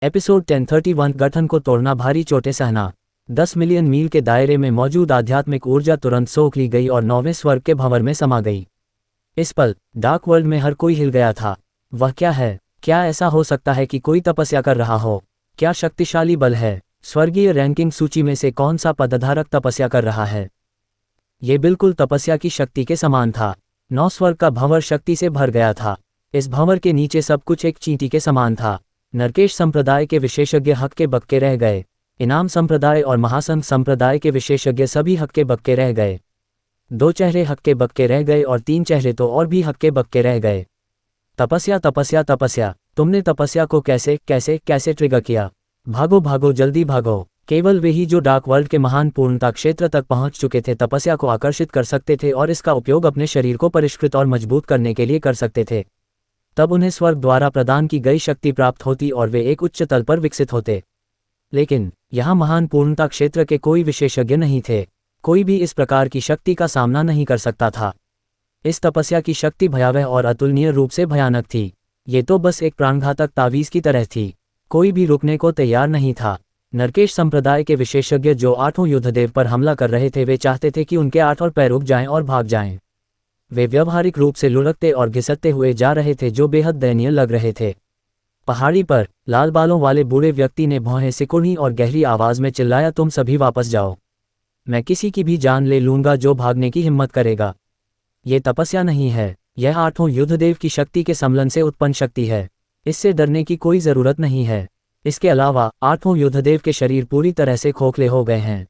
Episode 1031 गठन को तोड़ना, भारी चोटें सहना। 10 मिलियन मील के दायरे में मौजूद आध्यात्मिक ऊर्जा तुरंत सोख ली गई और 9वें स्वर्ग के भंवर में समा गई। इस पल डार्क वर्ल्ड में हर कोई हिल गया था। वह क्या है? क्या ऐसा हो सकता है कि कोई तपस्या कर रहा हो? क्या शक्तिशाली बल है? स्वर्गीय रैंकिंग सूची में से कौन सा पदधारक तपस्या कर रहा है? ये बिल्कुल तपस्या की शक्ति के समान था। 9 स्वर्ग का भंवर शक्ति से भर गया था। इस भंवर के नीचे सब कुछ एक चींटी के समान था। नरकेश संप्रदाय के विशेषज्ञ हक्के बक्के रह गए। इनाम संप्रदाय और महासंघ संप्रदाय के विशेषज्ञ सभी हक्के बक्के रह गए। 2 चेहरे हक्के बक्के रह गए और 3 चेहरे तो और भी हक्के बक्के रह गए। तपस्या तपस्या तपस्या, तुमने तपस्या को कैसे कैसे कैसे ट्रिगर किया? भागो भागो जल्दी भागो। केवल वे ही जो डार्क वर्ल्ड के महान पूर्णता क्षेत्र तक पहुंच चुके थे तपस्या को आकर्षित कर सकते थे और इसका उपयोग अपने शरीर को परिष्कृत और मजबूत करने के लिए कर सकते थे। तब उन्हें स्वर्ग द्वारा प्रदान की गई शक्ति प्राप्त होती और वे एक उच्च तल पर विकसित होते। लेकिन यहाँ महान पूर्णता क्षेत्र के कोई विशेषज्ञ नहीं थे। कोई भी इस प्रकार की शक्ति का सामना नहीं कर सकता था। इस तपस्या की शक्ति भयावह और अतुलनीय रूप से भयानक थी। ये तो बस एक प्राणघातक तावीज की तरह थी। कोई भी रुकने को तैयार नहीं था। नरकेश संप्रदाय के विशेषज्ञ जो 8वें युद्धदेव पर हमला कर रहे थे वे चाहते थे कि उनके 8 और पैर रुक जाएं और भाग जाएं। वे व्यावहारिक रूप से लुढ़कते और घिसटते हुए जा रहे थे जो बेहद दयनीय लग रहे थे। पहाड़ी पर लाल बालों वाले बूढ़े व्यक्ति ने भौहें सिकुड़ी और गहरी आवाज में चिल्लाया, तुम सभी वापस जाओ। मैं किसी की भी जान ले लूंगा जो भागने की हिम्मत करेगा। ये तपस्या नहीं है, यह 8वें युद्धदेव की शक्ति के सम्मिलन से उत्पन्न शक्ति है। इससे डरने की कोई जरूरत नहीं है। इसके अलावा 8वें युद्धदेव के शरीर पूरी तरह से खोखले हो गए हैं।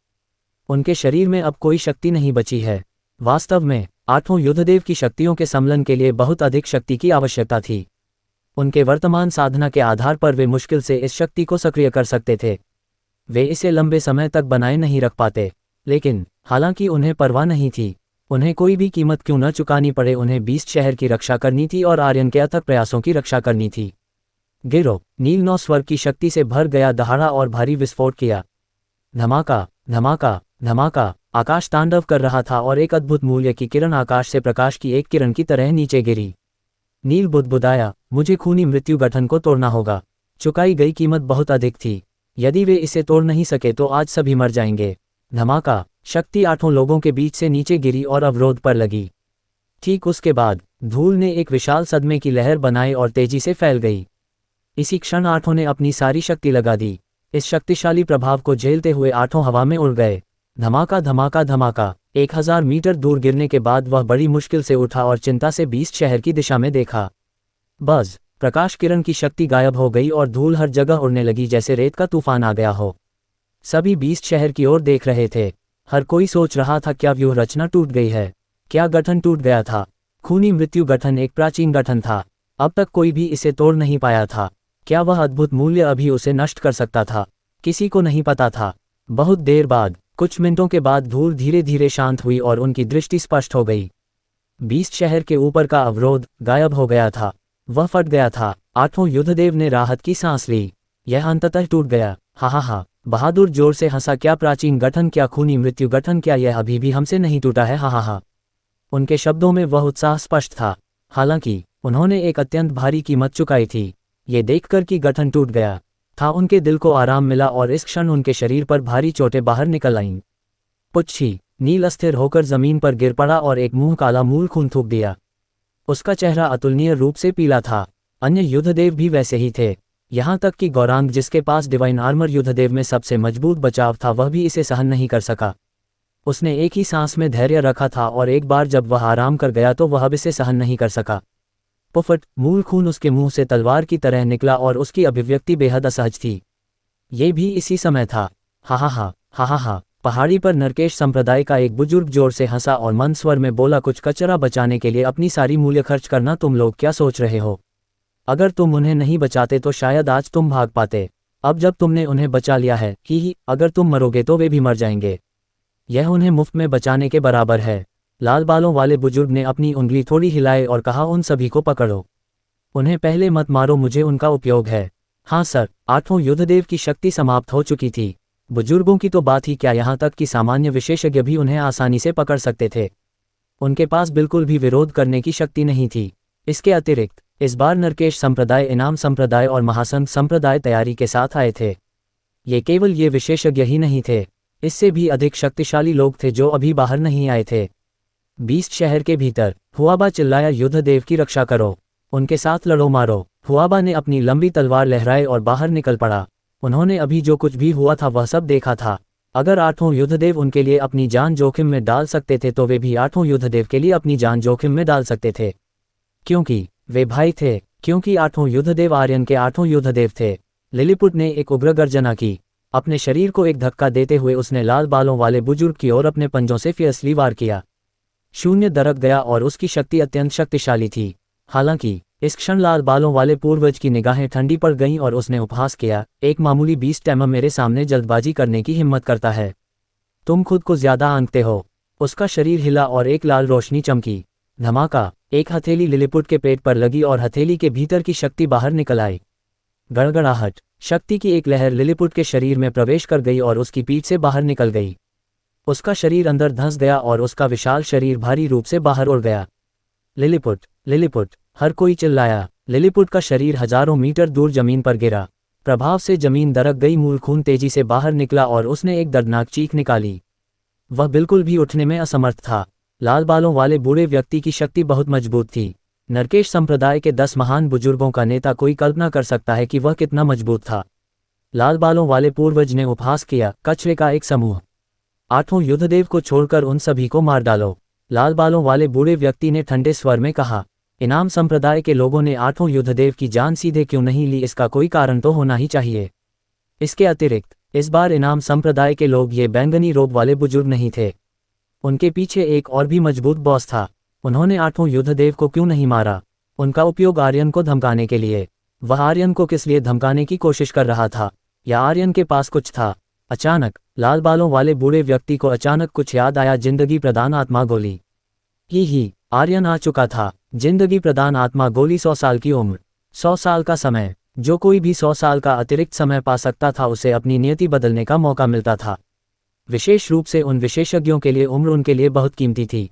उनके शरीर में अब कोई शक्ति नहीं बची है। वास्तव में 8वें युद्धदेव की शक्तियों के सम्मिलन के लिए बहुत अधिक शक्ति की आवश्यकता थी। उनके वर्तमान साधना के आधार पर वे मुश्किल से इस शक्ति को सक्रिय कर सकते थे। वे इसे लंबे समय तक बनाए नहीं रख पाते। लेकिन हालांकि उन्हें परवाह नहीं थी। उन्हें कोई भी कीमत क्यों न चुकानी पड़े, उन्हें बीस्ट शहर की रक्षा करनी थी और आर्यन के अथक प्रयासों की रक्षा करनी थी। गिरो। नील 9 स्वर्ग की शक्ति से भर गया, दहाड़ा और भारी विस्फोट किया। धमाका धमाका धमाका। आकाश तांडव कर रहा था और एक अद्भुत मूल्य की किरण आकाश से प्रकाश की एक किरण की तरह नीचे गिरी। नील बुदबुदाया, मुझे खूनी मृत्यु गठन को तोड़ना होगा। चुकाई गई कीमत बहुत अधिक थी। यदि वे इसे तोड़ नहीं सके तो आज सभी मर जाएंगे। धमाका। शक्ति 8 लोगों के बीच से नीचे गिरी और अवरोध पर लगी। ठीक उसके बाद धूल ने एक विशाल सदमे की लहर बनाई और तेजी से फैल गई। इसी क्षण 8 ने अपनी सारी शक्ति लगा दी। इस शक्तिशाली प्रभाव को झेलते हुए 8 हवा में उड़ गए। धमाका धमाका धमाका। 1000 मीटर दूर गिरने के बाद वह बड़ी मुश्किल से उठा और चिंता से बीस्ट शहर की दिशा में देखा। बस प्रकाश किरण की शक्ति गायब हो गई और धूल हर जगह उड़ने लगी जैसे रेत का तूफान आ गया हो। सभी बीस्ट शहर की ओर देख रहे थे। हर कोई सोच रहा था, क्या व्यूह रचना टूट गई है? क्या गठन टूट गया था? खूनी मृत्यु गठन एक प्राचीन गठन था। अब तक कोई भी इसे तोड़ नहीं पाया था। क्या वह अद्भुत मूल्य अभी उसे नष्ट कर सकता था? किसी को नहीं पता था। बहुत देर बाद, कुछ मिनटों के बाद धूल धीरे धीरे शांत हुई और उनकी दृष्टि स्पष्ट हो गई। बीस्ट शहर के ऊपर का अवरोध गायब हो गया था। वह फट गया था। 8वें युद्धदेव ने राहत की सांस ली। यह अंततः टूट गया। हा हा हा। बहादुर जोर से हंसा, क्या प्राचीन गठन, क्या खूनी मृत्यु गठन, क्या यह अभी भी हमसे नहीं टूटा है? हा हा हा। उनके शब्दों में वह उत्साह स्पष्ट था। हालांकि उन्होंने एक अत्यंत भारी कीमत चुकाई थी। ये देखकर कि गठन टूट गया था उनके दिल को आराम मिला और इस क्षण उनके शरीर पर भारी चोटें बाहर निकल आईं। पुच्छी। नील अस्थिर होकर जमीन पर गिर पड़ा और एक मुंह काला मूल खून थूक दिया। उसका चेहरा अतुलनीय रूप से पीला था। अन्य युद्धदेव भी वैसे ही थे। यहाँ तक कि गौरांग, जिसके पास डिवाइन आर्मर युद्धदेव में सबसे मजबूत बचाव था, वह भी इसे सहन नहीं कर सका। उसने एक ही सांस में धैर्य रखा था और एक बार जब वह आराम कर गया तो वह अब इसे सहन नहीं कर सका। पुफट। मूल खून उसके मुंह से तलवार की तरह निकला और उसकी अभिव्यक्ति बेहद असहज थी। ये भी इसी समय था। हा हा हा हा हा हा। पहाड़ी पर नरकेश संप्रदाय का एक बुजुर्ग जोर से हंसा और मंद स्वर में बोला, कुछ कचरा बचाने के लिए अपनी सारी मूल्य खर्च करना, तुम लोग क्या सोच रहे हो? अगर तुम उन्हें नहीं बचाते तो शायद आज तुम भाग पाते। अब जब तुमने उन्हें बचा लिया है, ही अगर तुम मरोगे तो वे भी मर जाएंगे। यह उन्हें मुफ्त में बचाने के बराबर है। लाल बालों वाले बुजुर्ग ने अपनी उंगली थोड़ी हिलाई और कहा, उन सभी को पकड़ो। उन्हें पहले मत मारो, मुझे उनका उपयोग है। हाँ सर। 8वें युद्धदेव की शक्ति समाप्त हो चुकी थी। बुजुर्गों की तो बात ही क्या, यहाँ तक कि सामान्य विशेषज्ञ भी उन्हें आसानी से पकड़ सकते थे। उनके पास बिल्कुल भी विरोध करने की शक्ति नहीं थी। इसके अतिरिक्त इस बार नरकेश संप्रदाय, इनाम संप्रदाय और महासंघ संप्रदाय तैयारी के साथ आए थे। ये केवल ये विशेषज्ञ ही नहीं थे, इससे भी अधिक शक्तिशाली लोग थे जो अभी बाहर नहीं आए थे। 20 शहर के भीतर हुआबा चिल्लाया, युद्ध देव की रक्षा करो, उनके साथ लड़ो मारो। हुआबा ने अपनी लंबी तलवार लहराई और बाहर निकल पड़ा। उन्होंने अभी जो कुछ भी हुआ था वह सब देखा था। अगर 8वां युद्धदेव उनके लिए अपनी जान जोखिम में डाल सकते थे तो वे भी 8वां युद्धदेव के लिए अपनी जान जोखिम में डाल सकते थे, क्योंकि वे भाई थे, क्योंकि 8वां युद्धदेव आर्यन के 8वां युद्धदेव थे। लिलीपुट ने एक उग्र गर्जना की। अपने शरीर को एक धक्का देते हुए उसने लाल बालों वाले बुजुर्ग की ओर अपने पंजों से फियर्सली वार किया। शून्य दरक गया और उसकी शक्ति अत्यंत शक्तिशाली थी। हालांकि इस क्षण लाल बालों वाले पूर्वज की निगाहें ठंडी पड़ गईं और उसने उपहास किया, एक मामूली बीस्ट टैमम मेरे सामने जल्दबाजी करने की हिम्मत करता है। तुम खुद को ज्यादा आंकते हो। उसका शरीर हिला और एक लाल रोशनी चमकी। धमाका, एक हथेली लिलीपुट के पेट पर लगी और हथेली के भीतर की शक्ति बाहर निकल आई। गड़गड़ाहट, शक्ति की एक लहर लिलीपुट के शरीर में प्रवेश कर गई और उसकी पीठ से बाहर निकल गई। उसका शरीर अंदर धंस गया और उसका विशाल शरीर भारी रूप से बाहर उड़ गया। लिलीपुट, लिलीपुट, हर कोई चिल्लाया। लिलीपुट का शरीर हजारों मीटर दूर जमीन पर गिरा। प्रभाव से जमीन दरक गई, मूल खून तेजी से बाहर निकला और उसने एक दर्दनाक चीख निकाली। वह बिल्कुल भी उठने में असमर्थ था। लाल बालों वाले बूढ़े व्यक्ति की शक्ति बहुत मजबूत थी। नरकेश संप्रदाय के 10 महान बुजुर्गों का नेता, कोई कल्पना कर सकता है कि वह कितना मजबूत था। लाल बालों वाले पूर्वज ने उपहास किया, कचरे का एक समूह, 8वां युद्धदेव को छोड़कर उन सभी को मार डालो। लाल बालों वाले बूढ़े व्यक्ति ने ठंडे स्वर में कहा। इनाम संप्रदाय के लोगों ने 8वां युद्धदेव की जान सीधे क्यों नहीं ली, इसका कोई कारण तो होना ही चाहिए। इसके अतिरिक्त इस बार इनाम संप्रदाय के लोग ये बैंगनी रोब वाले बुजुर्ग नहीं थे। उनके पीछे एक और भी मजबूत बॉस था। उन्होंने 8वां युद्धदेव को क्यों नहीं मारा? उनका उपयोग आर्यन को धमकाने के लिए। वह आर्यन को किस लिए धमकाने की कोशिश कर रहा था, या आर्यन के पास कुछ था? अचानक लाल बालों वाले बूढ़े व्यक्ति को अचानक कुछ याद आया। जिंदगी प्रदान आत्मा गोली। ही आर्यन आ चुका था। जिंदगी प्रदान आत्मा गोली, 100 साल की उम्र, 100 साल का समय। जो कोई भी 100 साल का अतिरिक्त समय पा सकता था उसे अपनी नियति बदलने का मौका मिलता था। विशेष रूप से उन विशेषज्ञों के लिए उम्र उनके लिए बहुत कीमती थी।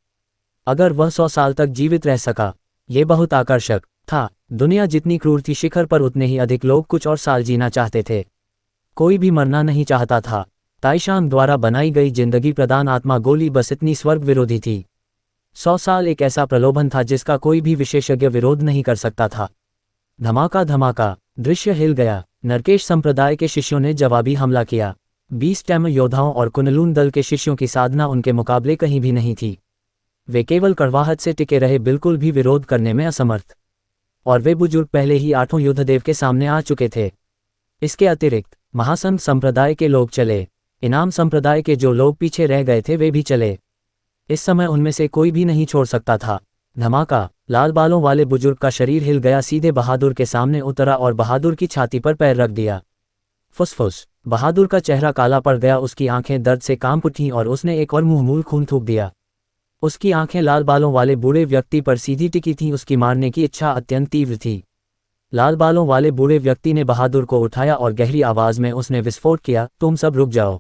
अगर वह 100 साल तक जीवित रह सका, ये बहुत आकर्षक था। दुनिया जितनी क्रूर थी, शिखर पर उतने ही अधिक लोग कुछ और साल जीना चाहते थे। कोई भी मरना नहीं चाहता था। ताइशांग द्वारा बनाई गई जिंदगी प्रदान आत्मा गोली बस इतनी स्वर्ग विरोधी थी। 100 साल एक ऐसा प्रलोभन था जिसका कोई भी विशेषज्ञ विरोध नहीं कर सकता था। धमाका धमाका, दृश्य हिल गया। नरकेश संप्रदाय के शिष्यों ने जवाबी हमला किया। 20 टैम योद्धाओं और कुनलून दल के शिष्यों की साधना उनके मुकाबले कहीं भी नहीं थी। वे केवल कड़वाहट से टिके रहे, बिल्कुल भी विरोध करने में असमर्थ। और वे बुजुर्ग पहले ही 8वां युद्धदेव के सामने आ चुके थे। इसके अतिरिक्त महासंघ संप्रदाय के लोग चले। इनाम संप्रदाय के जो लोग पीछे रह गए थे वे भी चले। इस समय उनमें से कोई भी नहीं छोड़ सकता था। धमाका, लाल बालों वाले बुजुर्ग का शरीर हिल गया, सीधे बहादुर के सामने उतरा और बहादुर की छाती पर पैर रख दिया। फुसफुस, बहादुर का चेहरा काला पड़ गया, उसकी आंखें दर्द से कांप उठीं और उसने एक और मुंह मूल खून थूक दिया। उसकी आंखें लाल बालों वाले बूढ़े व्यक्ति पर सीधी टिकी थीं, उसकी मारने की इच्छा अत्यंत तीव्र थी। लाल बालों वाले बूढ़े व्यक्ति ने बहादुर को उठाया और गहरी आवाज में उसने विस्फोट किया, तुम सब रुक जाओ।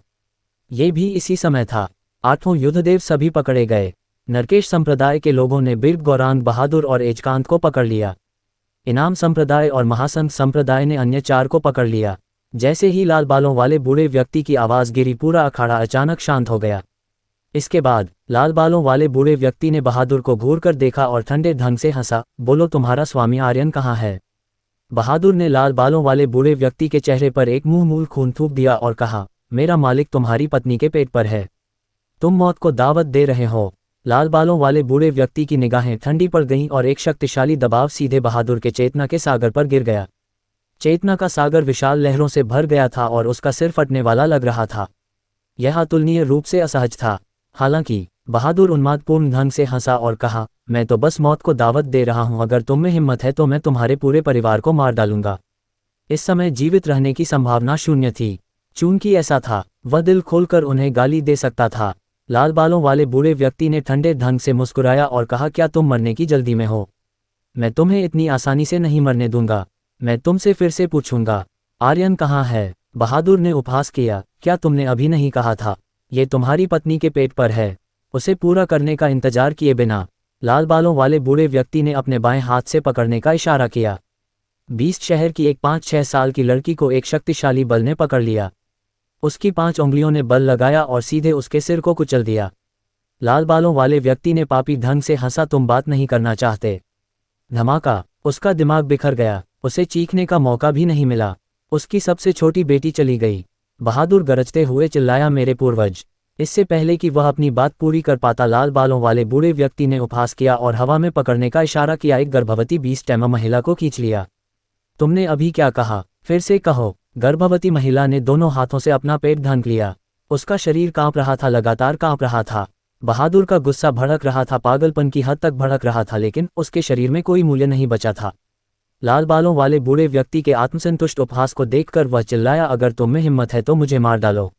ये भी इसी समय था। 8वां युद्धदेव सभी पकड़े गए। नरकेश संप्रदाय के लोगों ने बिर्ग, गौरांग, बहादुर और एजकांत को पकड़ लिया। इनाम संप्रदाय और महासंघ संप्रदाय ने अन्य 4 को पकड़ लिया। जैसे ही लाल बालों वाले बूढ़े व्यक्ति की आवाज गिरी, पूरा अखाड़ा अचानक शांत हो गया। इसके बाद लाल बालों वाले बूढ़े व्यक्ति ने बहादुर को घूर कर देखा और ठंडे ढंग से हंसा, बोलो तुम्हारा स्वामी आर्यन कहाँ है? बहादुर ने लाल बालों वाले बूढ़े व्यक्ति के चेहरे पर एक मुंह मूल खून थूक दिया और कहा, मेरा मालिक तुम्हारी पत्नी के पेट पर है। तुम मौत को दावत दे रहे हो। लाल बालों वाले बूढ़े व्यक्ति की निगाहें ठंडी पड़ गईं और एक शक्तिशाली दबाव सीधे बहादुर के चेतना के सागर पर गिर गया। चेतना का सागर विशाल लहरों से भर गया था और उसका सिर फटने वाला लग रहा था। यह अतुलनीय रूप से असहज था। हालांकि बहादुर उन्मादपूर्ण ढंग से हंसा और कहा, मैं तो बस मौत को दावत दे रहा हूं, अगर तुम में हिम्मत है तो मैं तुम्हारे पूरे परिवार को मार डालूंगा। इस समय जीवित रहने की संभावना शून्य थी। चूंकि ऐसा था, वह दिल खोलकर उन्हें गाली दे सकता था। लाल बालों वाले बूढ़े व्यक्ति ने ठंडे ढंग से मुस्कुराया और कहा, क्या तुम मरने की जल्दी में हो? मैं तुम्हें इतनी आसानी से नहीं मरने दूंगा। मैं तुमसे फिर से पूछूंगा, आर्यन कहाँ है? बहादुर ने उपहास किया, क्या तुमने अभी नहीं कहा था ये तुम्हारी पत्नी के पेट पर है? उसे पूरा करने का इंतजार किए बिना लाल बालों वाले बूढ़े व्यक्ति ने अपने बाएं हाथ से पकड़ने का इशारा किया। 20 शहर की एक 5-6 साल की लड़की को एक शक्तिशाली बल ने पकड़ लिया। उसकी 5 उंगलियों ने बल लगाया और सीधे उसके सिर को कुचल दिया। लाल बालों वाले व्यक्ति ने पापी ढंग से हंसा, तुम बात नहीं करना चाहते। धमाका, उसका दिमाग बिखर गया, उसे चीखने का मौका भी नहीं मिला। उसकी सबसे छोटी बेटी चली गई। बहादुर गरजते हुए चिल्लाया, मेरे पूर्वज। इससे पहले कि वह अपनी बात पूरी कर पाता, लाल बालों वाले बूढ़े व्यक्ति ने उपहास किया और हवा में पकड़ने का इशारा किया। एक गर्भवती 20 टैमा महिला को खींच लिया। तुमने अभी क्या कहा? फिर से कहो। गर्भवती महिला ने दोनों हाथों से अपना पेट ढांक लिया। उसका शरीर कांप रहा था, लगातार कांप रहा था। बहादुर का गुस्सा भड़क रहा था, पागलपन की हद तक भड़क रहा था, लेकिन उसके शरीर में कोई मूल्य नहीं बचा था। लाल बालों वाले बूढ़े व्यक्ति के आत्मसंतुष्ट उपहास को देखकर वह चिल्लाया, अगर तुम में हिम्मत है तो मुझे मार डालो।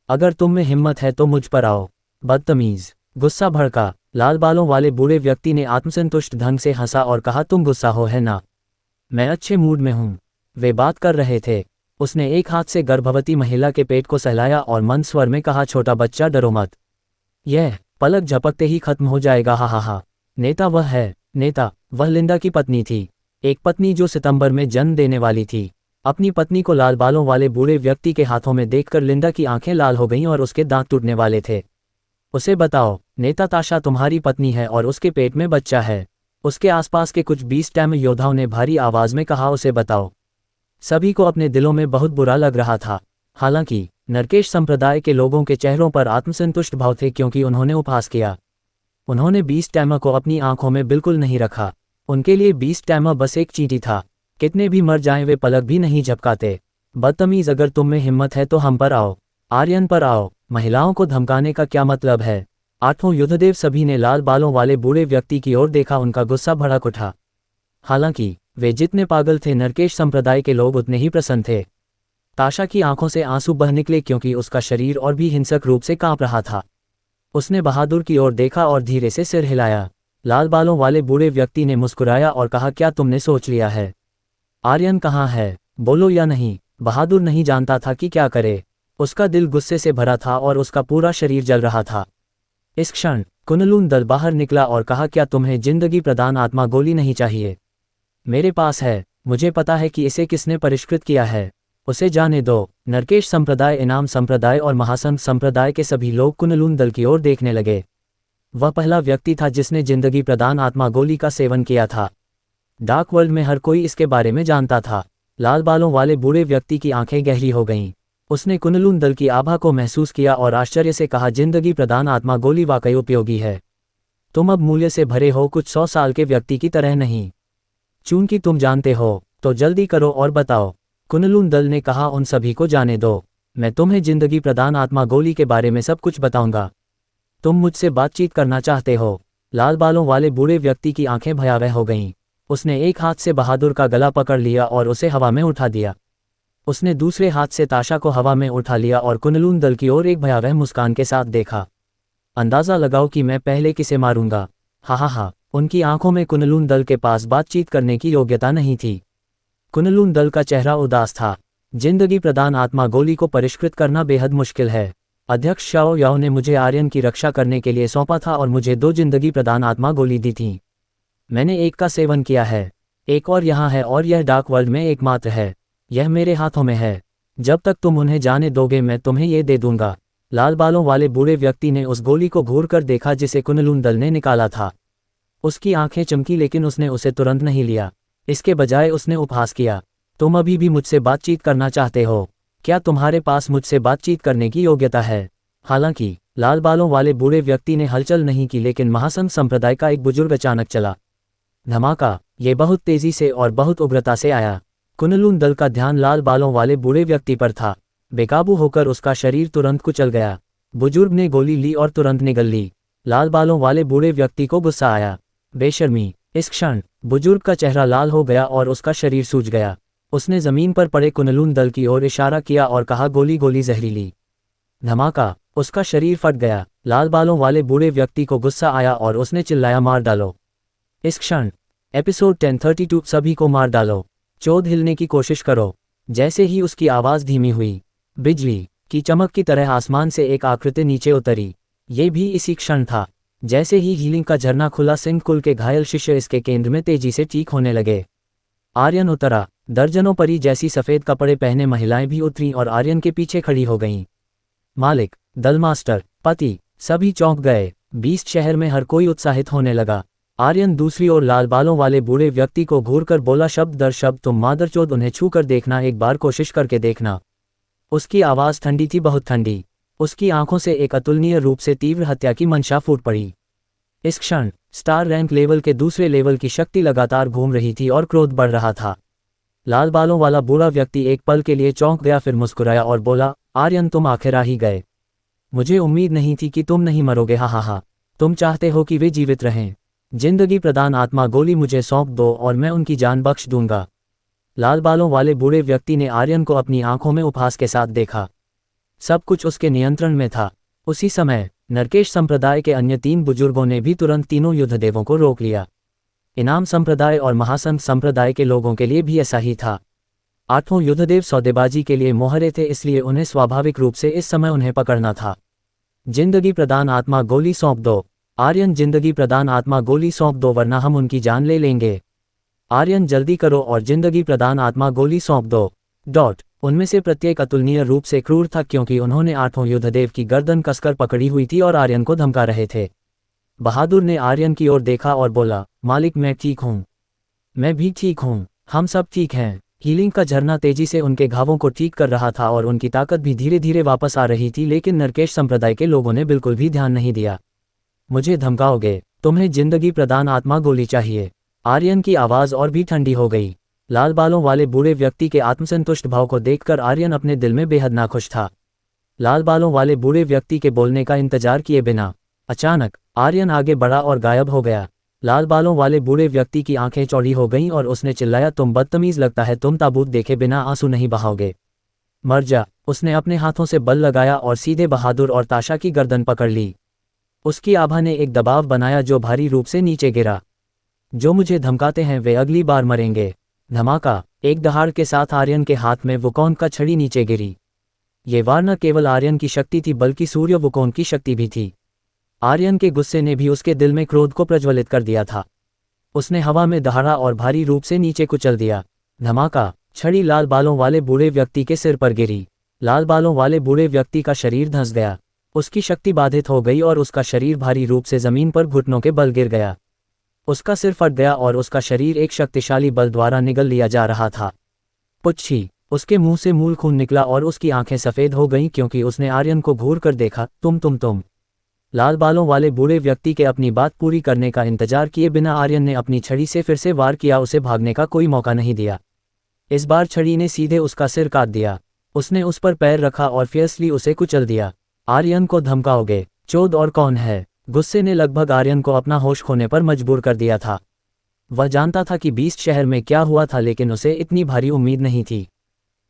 अगर तुम में हिम्मत है तो मुझ पर आओ, बदतमीज। गुस्सा भड़का। लाल बालों वाले बूढ़े व्यक्ति ने आत्मसंतुष्ट ढंग से हंसा और कहा, तुम गुस्सा हो है ना? मैं अच्छे मूड में हूं। वे बात कर रहे थे। उसने एक हाथ से गर्भवती महिला के पेट को सहलाया और मंद स्वर में कहा, छोटा बच्चा, डरो मत। यह पलक झपकते ही खत्म हो जाएगा। हा हा हा। नेता वह है। नेता वह लिंडा की पत्नी थी, एक पत्नी जो सितंबर में जन्म देने वाली थी। अपनी पत्नी को लाल बालों वाले बूढ़े व्यक्ति के हाथों में देखकर लिंडा की आंखें लाल हो गईं और उसके दांत टूटने वाले थे। उसे बताओ, नेता ताशा तुम्हारी पत्नी है और उसके पेट में बच्चा है। उसके आसपास के कुछ 20 टैम योद्धाओं ने भारी आवाज में कहा, उसे बताओ। सभी को अपने दिलों में बहुत बुरा लग रहा था। हालांकि नरकेश संप्रदाय के लोगों के चेहरों पर आत्मसंतुष्ट भाव थे, क्योंकि उन्होंने उपहास किया। उन्होंने 20 टैमा को अपनी आंखों में बिल्कुल नहीं रखा। उनके लिए 20 टैमा बस एक चींटी था। कितने भी मर जाएं, वे पलक भी नहीं झपकाते। बदतमीज, अगर तुम में हिम्मत है तो हम पर आओ, आर्यन पर आओ। महिलाओं को धमकाने का क्या मतलब है? 8वां युद्धदेव। सभी ने लाल बालों वाले बूढ़े व्यक्ति की ओर देखा। उनका गुस्सा भड़क उठा। हालांकि वे जितने पागल थे, नरकेश संप्रदाय के लोग उतने ही प्रसन्न थे। ताशा की आंखों से आंसू बह निकले, क्योंकि उसका शरीर और भी हिंसक रूप से कांप रहा था। उसने बहादुर की ओर देखा और धीरे से सिर हिलाया। लाल बालों वाले बूढ़े व्यक्ति ने मुस्कुराया और कहा, क्या तुमने सोच लिया है? आर्यन कहाँ है? बोलो या नहीं। बहादुर नहीं जानता था कि क्या करे। उसका दिल गुस्से से भरा था और उसका पूरा शरीर जल रहा था। इस क्षण कुनलून दल बाहर निकला और कहा, क्या तुम्हें जिंदगी प्रदान आत्मा गोली नहीं चाहिए? मेरे पास है। मुझे पता है कि इसे किसने परिष्कृत किया है। उसे जाने दो। नरकेश संप्रदाय, इनाम संप्रदाय और महासंघ संप्रदाय के सभी लोग कुनलून दल की ओर देखने लगे। वह पहला व्यक्ति था जिसने जिंदगी प्रदान आत्मा गोली का सेवन किया था। डार्क वर्ल्ड में हर कोई इसके बारे में जानता था। लाल बालों वाले बूढ़े व्यक्ति की आंखें गहरी हो गईं। उसने कुनलून दल की आभा को महसूस किया और आश्चर्य से कहा, जिंदगी प्रदान आत्मा गोली वाकई उपयोगी है। तुम अब मूल्य से भरे हो, कुछ 100 साल के व्यक्ति की तरह नहीं। चूंकि तुम जानते हो तो जल्दी करो और बताओ। कुनलून दल ने कहा, उन सभी को जाने दो। मैं तुम्हें जिंदगी प्रदान आत्मा गोली के बारे में सब कुछ बताऊंगा। तुम मुझसे बातचीत करना चाहते हो? लाल बालों वाले बूढ़े व्यक्ति की आंखें भयावह हो गईं। उसने एक हाथ से बहादुर का गला पकड़ लिया और उसे हवा में उठा दिया। उसने दूसरे हाथ से ताशा को हवा में उठा लिया और कुनलून दल की ओर एक भयावह मुस्कान के साथ देखा। अंदाजा लगाओ कि मैं पहले किसे मारूंगा। हा हा हा। उनकी आंखों में कुनलून दल के पास बातचीत करने की योग्यता नहीं थी। कुनलून दल का चेहरा उदास था। जिंदगी प्रदान आत्मा गोली को परिष्कृत करना बेहद मुश्किल है। अध्यक्ष शाओ याओ ने मुझे आर्यन की रक्षा करने के लिए सौंपा था और मुझे 2 जिंदगी प्रदान आत्मा गोली दी थी। मैंने एक का सेवन किया है। एक और यहाँ है और यह डार्क वर्ल्ड में एकमात्र है। यह मेरे हाथों में है। जब तक तुम उन्हें जाने दोगे, मैं तुम्हें ये दे दूंगा। लाल बालों वाले बूढ़े व्यक्ति ने उस गोली को घूर कर देखा जिसे कुनलून दल ने निकाला था। उसकी आंखें चमकी, लेकिन उसने उसे तुरंत नहीं लिया। इसके बजाय उसने उपहास किया, तुम अभी भी मुझसे बातचीत करना चाहते हो? क्या तुम्हारे पास मुझसे बातचीत करने की योग्यता है? हालांकि लाल बालों वाले बूढ़े व्यक्ति ने हलचल नहीं की, लेकिन महासंघ संप्रदाय का एक बुजुर्ग अचानक चला। धमाका। ये बहुत तेजी से और बहुत उग्रता से आया। कुनलून दल का ध्यान लाल बालों वाले बूढ़े व्यक्ति पर था। बेकाबू होकर उसका शरीर तुरंत कुचल गया। बुजुर्ग ने गोली ली और तुरंत निगल ली। लाल बालों वाले बूढ़े व्यक्ति को गुस्सा आया। बेशर्मी। इस क्षण बुजुर्ग का चेहरा लाल हो गया और उसका शरीर सूज गया। उसने जमीन पर पड़े कुनलून दल की ओर इशारा किया और कहा, गोली गोली जहरीली। धमाका। उसका शरीर फट गया। लाल बालों वाले बूढ़े व्यक्ति को गुस्सा आया और उसने चिल्लाया, मार डालो। इस क्षण एपिसोड 1032 सभी को मार डालो। चोद हिलने की कोशिश करो। जैसे ही उसकी आवाज धीमी हुई, बिजली की चमक की तरह आसमान से एक आकृति नीचे उतरी। ये भी इसी क्षण था। जैसे ही हीलिंग का झरना खुला, सिंह कुल के घायल शिष्य इसके केंद्र में तेजी से ठीक होने लगे। आर्यन उतरा। दर्जनों परी जैसी सफ़ेद कपड़े पहने महिलाएं भी उतरीं और आर्यन के पीछे खड़ी हो गईं। मालिक, दलमास्टर, पति, सभी चौंक गए। 20 शहर में हर कोई उत्साहित होने लगा। आर्यन दूसरी ओर लाल बालों वाले बूढ़े व्यक्ति को घूरकर बोला, शब्द दर शब्द, तुम मादरचोद, उन्हें छू कर देखना, एक बार कोशिश करके देखना। उसकी आवाज़ ठंडी थी, बहुत ठंडी। उसकी आंखों से एक अतुलनीय रूप से तीव्र हत्या की मंशा फूट पड़ी। इस क्षण स्टार रैंक लेवल के दूसरे लेवल की शक्ति लगातार घूम रही थी और क्रोध बढ़ रहा था। लाल बालों वाला बूढ़ा व्यक्ति एक पल के लिए चौंक गया, फिर मुस्कुराया और बोला, आर्यन, तुम आखिर आ ही गए। मुझे उम्मीद नहीं थी कि तुम नहीं मरोगे। हा। तुम चाहते हो कि वे जीवित रहें। जिंदगी प्रदान आत्मा गोली मुझे सौंप दो और मैं उनकी जान बख्श दूंगा। लाल बालों वाले बूढ़े व्यक्ति ने आर्यन को अपनी आंखों में उपहास के साथ देखा। सब कुछ उसके नियंत्रण में था। उसी समय नरकेश संप्रदाय के अन्य 3 बुजुर्गों ने भी तुरंत तीनों युद्धदेवों को रोक लिया। इनाम संप्रदाय और महासंघ संप्रदाय के लोगों के लिए भी ऐसा ही था। 8 युद्धदेव सौदेबाजी के लिए मोहरे थे, इसलिए उन्हें स्वाभाविक रूप से इस समय उन्हें पकड़ना था। जिंदगी प्रदान आत्मा गोली सौंप दो। आर्यन, जिंदगी प्रदान आत्मा गोली सौंप दो, वरना हम उनकी जान ले लेंगे। आर्यन, जल्दी करो और जिंदगी प्रदान आत्मा गोली सौंप दो। उनमें से प्रत्येक अतुलनीय रूप से क्रूर था, क्योंकि उन्होंने 8 युद्धदेव की गर्दन कसकर पकड़ी हुई थी और आर्यन को धमका रहे थे। बहादुर ने आर्यन की ओर देखा और बोला, मालिक, मैं ठीक हूँ। मैं भी ठीक हूँ। हम सब ठीक हैं। हीलिंग का झरना तेजी से उनके घावों को ठीक कर रहा था और उनकी ताकत भी धीरे धीरे वापस आ रही थी, लेकिन नरकेश संप्रदाय के लोगों ने बिल्कुल भी ध्यान नहीं दिया। मुझे धमकाओगे? तुम्हें जिंदगी प्रदान आत्मा गोली चाहिए। आर्यन की आवाज़ और भी ठंडी हो गई। लाल बालों वाले बूढ़े व्यक्ति के आत्मसंतुष्ट भाव को देखकर आर्यन अपने दिल में बेहद नाखुश था। लाल बालों वाले बूढ़े व्यक्ति के बोलने का इंतजार किए बिना अचानक आर्यन आगे बढ़ा और गायब हो गया। लाल बालों वाले बूढ़े व्यक्ति की आंखें चौड़ी हो गईं और उसने चिल्लाया, तुम बदतमीज, लगता है तुम ताबूत देखे बिना आंसू नहीं बहाओगे। मर जा। उसने अपने हाथों से बल लगाया और सीधे बहादुर और ताशा की गर्दन पकड़ ली। उसकी आभा ने एक दबाव बनाया जो भारी रूप से नीचे गिरा। जो मुझे धमकाते हैं वे अगली बार मरेंगे। धमाका! एक दहाड़ के साथ आर्यन के हाथ में वुकोन का छड़ी नीचे गिरी। ये वार न केवल आर्यन की शक्ति थी, बल्कि सूर्य वुकोन की शक्ति भी थी। आर्यन के गुस्से ने भी उसके दिल में क्रोध को प्रज्वलित कर दिया था। उसने हवा में दहाड़ा और भारी रूप से नीचे कुचल दिया। धमाका! छड़ी लाल बालों वाले बूढ़े व्यक्ति के सिर पर गिरी। लाल बालों वाले बूढ़े व्यक्ति का शरीर धंस गया। उसकी शक्ति बाधित हो गई और उसका शरीर भारी रूप से जमीन पर घुटनों के बल गिर गया। उसका सिर फट गया और उसका शरीर एक शक्तिशाली बल द्वारा निगल लिया जा रहा था। पुच्छी! उसके मुंह से मूल खून निकला और उसकी आंखें सफ़ेद हो गईं, क्योंकि उसने आर्यन को घूर कर देखा। तुम। लाल बालों वाले बूढ़े व्यक्ति के अपनी बात पूरी करने का इंतजार किए बिना आर्यन ने अपनी छड़ी से फिर से वार किया। उसे भागने का कोई मौका नहीं दिया। इस बार छड़ी ने सीधे उसका सिर काट दिया। उसने उस पर पैर रखा और फियर्सली उसे कुचल दिया। आर्यन को धमकाओगे? चोद और कौन है? गुस्से ने लगभग आर्यन को अपना होश खोने पर मजबूर कर दिया था। वह जानता था कि 20 शहर में क्या हुआ था, लेकिन उसे इतनी भारी उम्मीद नहीं थी।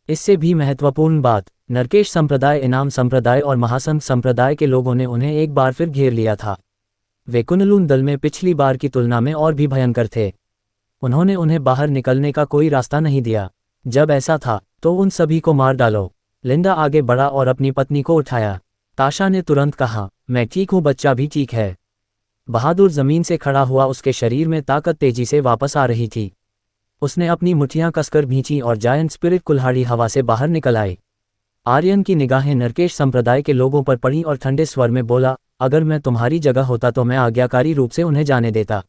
इससे भी महत्वपूर्ण बात, नरकेश संप्रदाय, इनाम संप्रदाय और महासंघ संप्रदाय के लोगों ने उन्हें एक बार फिर घेर लिया था। वे कुनलून दल में पिछली बार की तुलना में और भी भयंकर थे। उन्होंने उन्हें बाहर निकलने का कोई रास्ता नहीं दिया। जब ऐसा था तो उन सभी को मार डालो। लिंडा आगे बढ़ा और अपनी पत्नी को उठाया। ताशा ने तुरंत कहा, मैं ठीक हूँ, बच्चा भी ठीक है। बहादुर जमीन से खड़ा हुआ, उसके शरीर में ताकत तेजी से वापस आ रही थी। उसने अपनी मुट्ठियां कसकर भींची और जायंट स्पिरिट कुल्हाड़ी हवा से बाहर निकल आई। आर्यन की निगाहें नरकेश संप्रदाय के लोगों पर पड़ी और ठंडे स्वर में बोला, अगर मैं तुम्हारी जगह होता तो मैं आज्ञाकारी रूप से उन्हें जाने देता।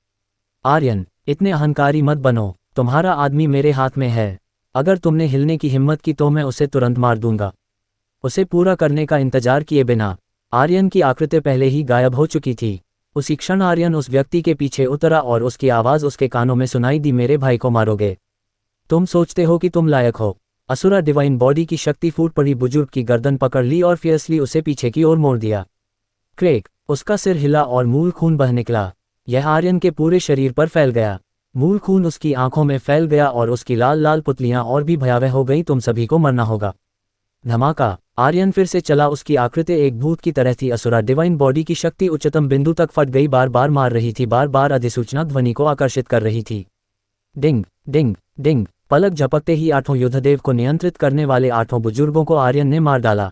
आर्यन, इतने अहंकारी मत बनो। तुम्हारा आदमी मेरे हाथ में है। अगर तुमने हिलने की हिम्मत की तो मैं उसे तुरंत मार दूंगा। उसे पूरा करने का इंतजार किए बिना आर्यन की आकृति पहले ही गायब हो चुकी थी। उसी क्षण आर्यन उस व्यक्ति के पीछे उतरा और उसकी आवाज़ उसके कानों में सुनाई दी, मेरे भाई को मारोगे? तुम सोचते हो कि तुम लायक हो? असुरा डिवाइन बॉडी की शक्ति फूट पड़ी बुजुर्ग की गर्दन पकड़ ली और फियर्सली उसे पीछे की ओर मोड़ दिया। क्रेक! उसका सिर हिला और मूल खून बह निकला। यह आर्यन के पूरे शरीर पर फैल गया। मूल खून उसकी आंखों में फैल गया और उसकी लाल लाल पुतलियां और भी भयावह हो गईं। तुम सभी को मरना होगा। धमाका! आर्यन फिर से चला। उसकी आकृति एक भूत की तरह थी। असुरा डिवाइन बॉडी की शक्ति उच्चतम बिंदु तक फट गई, बार बार मार रही थी, बार बार अधिसूचना ध्वनि को आकर्षित कर रही थी। डिंग डिंग डिंग! पलक झपकते ही 8 युद्धदेव को नियंत्रित करने वाले 8 बुजुर्गों को आर्यन ने मार डाला।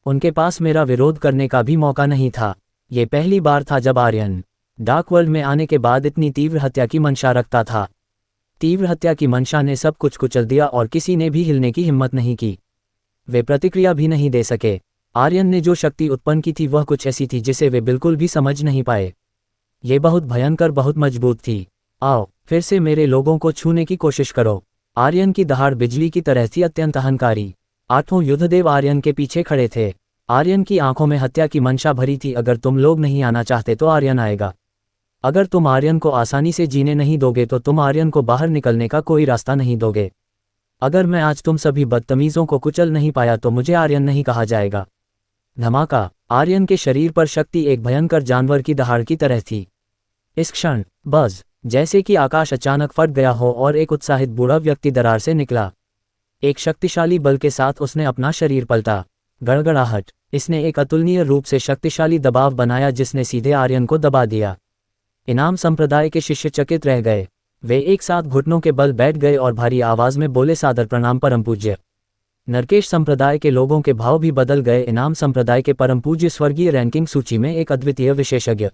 उनके पास मेरा विरोध करने का भी मौका नहीं था। ये पहली बार था जब आर्यन डार्क वर्ल्ड में आने के बाद इतनी तीव्र हत्या की मंशा रखता था। तीव्र हत्या की मंशा ने सब कुछ कुचल दिया और किसी ने भी हिलने की हिम्मत नहीं की। वे प्रतिक्रिया भी नहीं दे सके। आर्यन ने जो शक्ति उत्पन्न की थी वह कुछ ऐसी थी जिसे वे बिल्कुल भी समझ नहीं पाए। ये बहुत भयंकर, बहुत मजबूत थी। आओ फिर से मेरे लोगों को छूने की कोशिश करो। आर्यन की दहाड़ बिजली की तरह थी, अत्यंत अहंकारी। 8वां युद्धदेव आर्यन के पीछे खड़े थे। आर्यन की आंखों में हत्या की मंशा भरी थी। अगर तुम लोग नहीं आना चाहते तो आर्यन आएगा। अगर तुम आर्यन को आसानी से जीने नहीं दोगे तो तुम आर्यन को बाहर निकलने का कोई रास्ता नहीं दोगे। अगर मैं आज तुम सभी बदतमीजों को कुचल नहीं पाया तो मुझे आर्यन नहीं कहा जाएगा। धमाका। आर्यन के शरीर पर शक्ति एक भयंकर जानवर की दहाड़ की तरह थी। इस क्षण बज़, जैसे कि आकाश अचानक फट गया हो और एक उत्साहित बूढ़ा व्यक्ति दरार से निकला। एक शक्तिशाली बल के साथ उसने अपना शरीर पलटा। गड़गड़ाहट। इसने एक अतुलनीय रूप से शक्तिशाली दबाव बनाया जिसने सीधे आर्यन को दबा दिया। इनाम संप्रदाय के शिष्य चकित रह गए। वे एक साथ घुटनों के बल बैठ गए और भारी आवाज में बोले, सादर प्रणाम परम पूज्य। नरकेश संप्रदाय के लोगों के भाव भी बदल गए। इनाम संप्रदाय के परम पूज्य स्वर्गीय रैंकिंग सूची में एक अद्वितीय विशेषज्ञ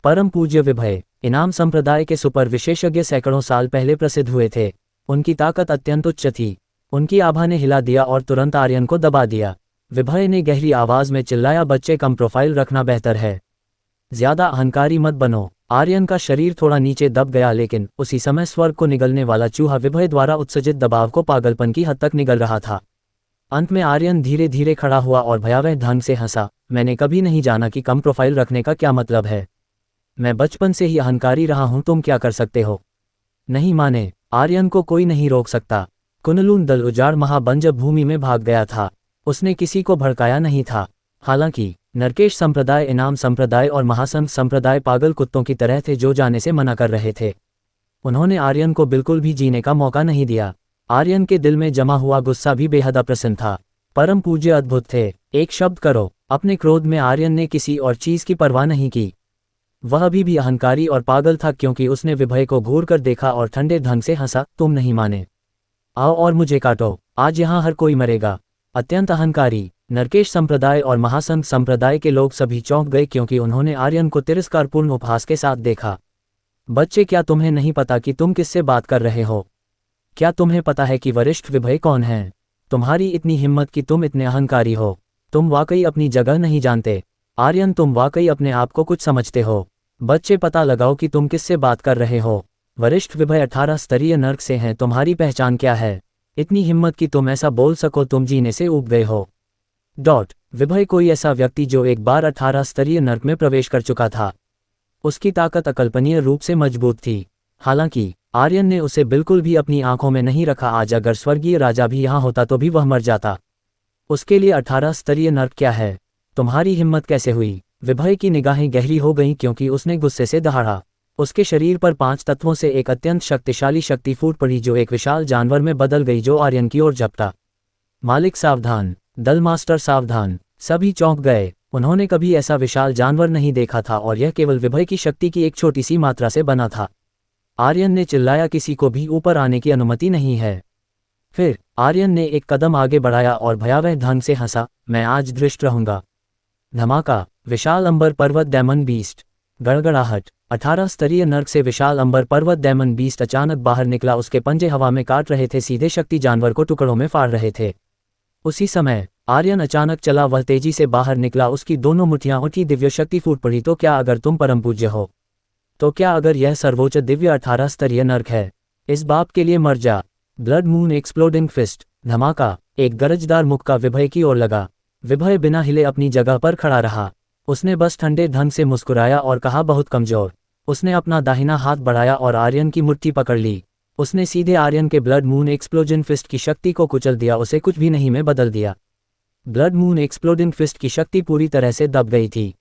परम पूज्य विभय। इनाम संप्रदाय के सुपर विशेषज्ञ सैकड़ों साल पहले प्रसिद्ध हुए थे। उनकी ताकत अत्यंत उच्च थी। उनकी आभा ने हिला दिया और तुरंत आर्यन को दबा दिया। विभय ने गहरी आवाज में चिल्लाया, बच्चे, कम प्रोफाइल रखना बेहतर है। ज्यादा अहंकारी मत बनो। आर्यन का शरीर थोड़ा नीचे दब गया, लेकिन उसी समय स्वर्ग को निगलने वाला चूहा विभय द्वारा उत्सर्जित दबाव को पागलपन की हद तक निगल रहा था। अंत में आर्यन धीरे धीरे खड़ा हुआ और भयावह ढंग से हंसा। मैंने कभी नहीं जाना कि कम प्रोफाइल रखने का क्या मतलब है। मैं बचपन से ही अहंकारी रहा हूं, तुम क्या कर सकते हो। नहीं माने। आर्यन को कोई नहीं रोक सकता। कुनलून दल उजाड़ महाबंजर भूमि में भाग गया था। उसने किसी को भड़काया नहीं था। हालांकि नरकेश संप्रदाय, इनाम संप्रदाय और महासंघ संप्रदाय पागल कुत्तों की तरह थे जो जाने से मना कर रहे थे। उन्होंने आर्यन को बिल्कुल भी जीने का मौका नहीं दिया। आर्यन के दिल में जमा हुआ गुस्सा भी बेहद अप्रसन्न था। परम पूज्य अद्भुत थे। एक शब्द करो। अपने क्रोध में आर्यन ने किसी और चीज की परवाह नहीं की। वह अभी भी अहंकारी और पागल था क्योंकि उसने विभय को घूर कर देखा और ठंडे ढंग से हंसा, तुम नहीं माने। आओ और मुझे काटो। आज यहाँ हर कोई मरेगा। अत्यंत अहंकारी। नरकेश संप्रदाय और महासंघ संप्रदाय के लोग सभी चौंक गए क्योंकि उन्होंने आर्यन को तिरस्कारपूर्ण उपहास के साथ देखा। बच्चे, क्या तुम्हें नहीं पता कि तुम किससे बात कर रहे हो? क्या तुम्हें पता है कि वरिष्ठ विभय कौन है? तुम्हारी इतनी हिम्मत कि तुम इतने अहंकारी हो। तुम वाकई अपनी जगह नहीं जानते। आर्यन, तुम वाकई अपने आप को कुछ समझते हो। बच्चे, पता लगाओ कि तुम किससे बात कर रहे हो। वरिष्ठ विभय 18 स्तरीय नर्क से हैं। तुम्हारी पहचान क्या है? इतनी हिम्मत कि तुम ऐसा बोल सको, तुम जीने से ऊब गए हो। विभय कोई ऐसा व्यक्ति जो एक बार 18 स्तरीय नर्क में प्रवेश कर चुका था। उसकी ताकत अकल्पनीय रूप से मजबूत थी। हालांकि आर्यन ने उसे बिल्कुल भी अपनी आंखों में नहीं रखा। आज अगर स्वर्गीय राजा भी यहाँ होता तो भी वह मर जाता। उसके लिए 18 स्तरीय नर्क क्या है? तुम्हारी हिम्मत कैसे हुई? विभय की निगाहें गहरी हो गईं क्योंकि उसने गुस्से से दहाड़ा। उसके शरीर पर 5 तत्वों से एक अत्यंत शक्तिशाली शक्ति फूट पड़ी जो एक विशाल जानवर में बदल गई जो आर्यन की ओर झपटा। मालिक सावधान, दल मास्टर सावधान। सभी चौंक गए। उन्होंने कभी ऐसा विशाल जानवर नहीं देखा था और यह केवल विभय की शक्ति की एक छोटी सी मात्रा से बना था। आर्यन ने चिल्लाया, किसी को भी ऊपर आने की अनुमति नहीं है। फिर आर्यन ने एक कदम आगे बढ़ाया और भयावह ढंग से हंसा, मैं आज दृष्ट रहूंगा। धमाका। विशाल अंबर पर्वत डेमन बीस्ट। गड़गड़ाहट। 18 स्तरीय नर्क से विशाल अंबर पर्वत डेमन बीस्ट अचानक बाहर निकला। उसके पंजे हवा में काट रहे थे, सीधे शक्ति जानवर को टुकड़ों में फाड़ रहे थे। उसी समय आर्यन अचानक चला। वह तेजी से बाहर निकला। उसकी दोनों मुट्ठियां उठी। दिव्य शक्ति फूट पड़ी। तो क्या अगर तुम परम पूज्य हो? तो क्या अगर यह सर्वोच्च दिव्य 18 स्तरीय नर्क है? इस बाप के लिए मर जा। Blood moon exploding fist. धमाका। एक गरजदार मुक्का विभय की ओर लगा। विभय बिना हिले अपनी जगह पर खड़ा रहा। उसने बस ठंडे ढंग से मुस्कुराया और कहा, बहुत कमजोर। उसने अपना दाहिना हाथ बढ़ाया और आर्यन की मुट्ठी पकड़ ली। उसने सीधे आर्यन के ब्लड मून एक्सप्लोजन फिस्ट की शक्ति को कुचल दिया, उसे कुछ भी नहीं में बदल दिया। ब्लड मून एक्सप्लोडिंग फिस्ट की शक्ति पूरी तरह से दब गई थी।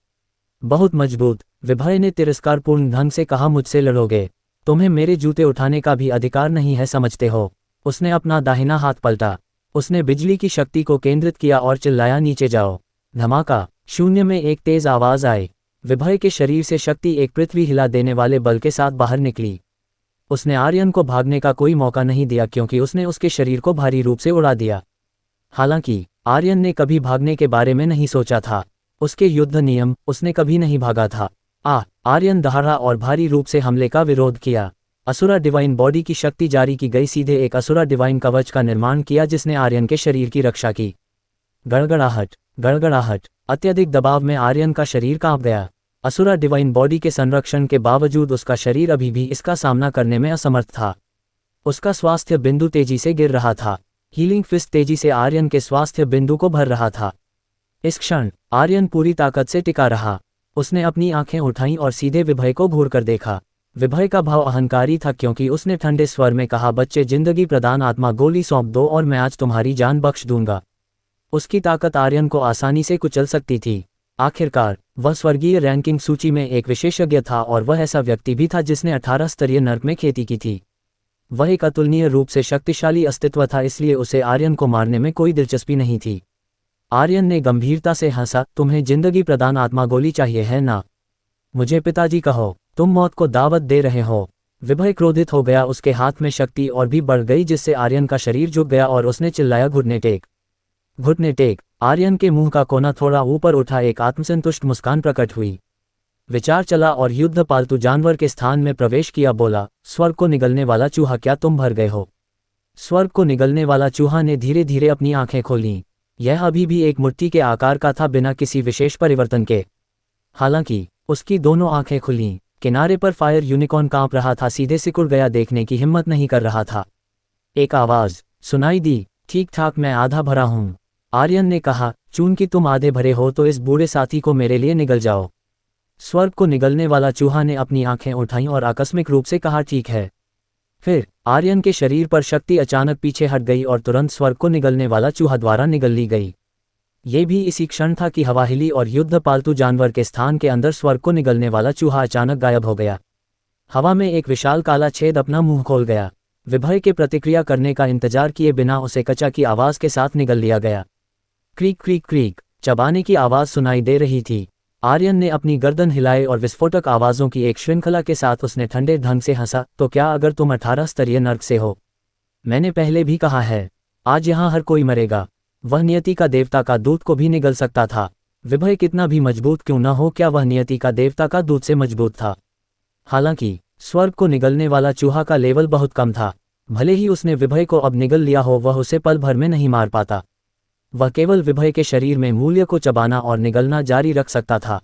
बहुत मजबूत। विभय ने तिरस्कारपूर्ण ढंग से कहा, मुझसे लड़ोगे? तुम्हें मेरे जूते उठाने का भी अधिकार नहीं है, समझते हो? उसने अपना दाहिना हाथ पलटा। उसने बिजली की शक्ति को केंद्रित किया और चिल्लाया, नीचे जाओ। धमाका। शून्य में एक तेज आवाज आई। विभय के शरीर से शक्ति एक पृथ्वी हिला देने वाले बल के साथ बाहर निकली। उसने आर्यन को भागने का कोई मौका नहीं दिया क्योंकि उसने उसके शरीर को भारी रूप से उड़ा दिया। हालांकि आर्यन ने कभी भागने के बारे में नहीं सोचा था। उसके युद्ध नियम, उसने कभी नहीं भागा था। आर्यन दहाड़ा और भारी रूप से हमले का विरोध किया। असुरा डिवाइन बॉडी की शक्ति जारी की गई, सीधे एक असुरा डिवाइन कवच का निर्माण किया जिसने आर्यन के शरीर की रक्षा की। गड़गड़ाहट, गड़गड़ाहट, अत्यधिक दबाव में आर्यन का शरीर कांप गया। असुरा डिवाइन बॉडी के संरक्षण के बावजूद उसका शरीर अभी भी इसका सामना करने में असमर्थ था। उसका स्वास्थ्य बिंदु तेजी से गिर रहा था। हीलिंग फिस्ट तेजी से आर्यन के स्वास्थ्य बिंदु को भर रहा था। इस क्षण आर्यन पूरी ताकत से टिका रहा। उसने अपनी आंखें उठाईं और सीधे विभय को घूरकर देखा। विभय का भाव अहंकारी था क्योंकि उसने ठंडे स्वर में कहा, बच्चे, जिंदगी प्रदान आत्मा गोली सौंप दो और मैं आज तुम्हारी जान बख्श दूंगा। उसकी ताकत आर्यन को आसानी से कुचल सकती थी। आखिरकार वह स्वर्गीय रैंकिंग सूची में एक विशेषज्ञ था और वह ऐसा व्यक्ति भी था जिसने 18 स्तरीय नर्क में खेती की थी। वह एक अतुलनीय रूप से शक्तिशाली अस्तित्व था, इसलिए उसे आर्यन को मारने में कोई दिलचस्पी नहीं थी। आर्यन ने गंभीरता से हंसा, तुम्हें जिंदगी प्रदान आत्मा गोली चाहिए है ना? मुझे पिताजी कहो, तुम मौत को दावत दे रहे हो। विभय क्रोधित हो गया, उसके हाथ में शक्ति और भी बढ़ गई जिससे आर्यन का शरीर झुक गया और उसने चिल्लाया, घुटने टेक, घुटने टेक। आर्यन के मुंह का कोना थोड़ा ऊपर उठा, एक आत्मसंतुष्ट मुस्कान प्रकट हुई। विचार चला और युद्ध पालतू जानवर के स्थान में प्रवेश किया, बोला, स्वर्ग को निगलने वाला चूहा, क्या तुम भर गए हो? स्वर्ग को निगलने वाला चूहा ने धीरे धीरे अपनी आंखें खोलीं। यह अभी भी एक मुट्ठी के आकार का था, बिना किसी विशेष परिवर्तन के। हालांकि उसकी दोनों आंखें खुलीं। किनारे पर फायर यूनिकॉर्न कांप रहा था, सीधे सिकुड़ गया, देखने की हिम्मत नहीं कर रहा था। एक आवाज सुनाई दी, ठीक ठाक, मैं आधा भरा हूं। आर्यन ने कहा, चूंकि तुम आधे भरे हो तो इस बूढ़े साथी को मेरे लिए निगल जाओ। स्वर्ग को निगलने वाला चूहा ने अपनी आंखें उठाईं और आकस्मिक रूप से कहा, ठीक है। फिर आर्यन के शरीर पर शक्ति अचानक पीछे हट गई और तुरंत स्वर्ग को निगलने वाला चूहा द्वारा निगल ली गई। ये भी इसी क्षण था कि हवा हिली और युद्ध पालतू जानवर के स्थान के अंदर स्वर्ग को निगलने वाला चूहा अचानक गायब हो गया। हवा में एक विशाल काला छेद अपना मुंह खोल गया। विभय के प्रतिक्रिया करने का इंतजार किए बिना उसे कचा की आवाज के साथ निगल लिया गया। क्रीक क्रीक क्रीक, चबाने की आवाज सुनाई दे रही थी। आर्यन ने अपनी गर्दन हिलाई और विस्फोटक आवाजों की एक श्रृंखला के साथ उसने ठंडे ढंग से हंसा, तो क्या अगर तुम 18 स्तरीय नर्क से हो? मैंने पहले भी कहा है, आज यहाँ हर कोई मरेगा। वह नियति का देवता का दूत को भी निगल सकता था। विभय कितना भी मजबूत क्यों न हो, क्या वह नियति का देवता का दूत से मजबूत था? हालांकि स्वर्ग को निगलने वाला चूहा का लेवल बहुत कम था। भले ही उसने विभय को अब निगल लिया हो, वह उसे पल भर में नहीं मार पाता। वह केवल विभय के शरीर में मूल्य को चबाना और निगलना जारी रख सकता था।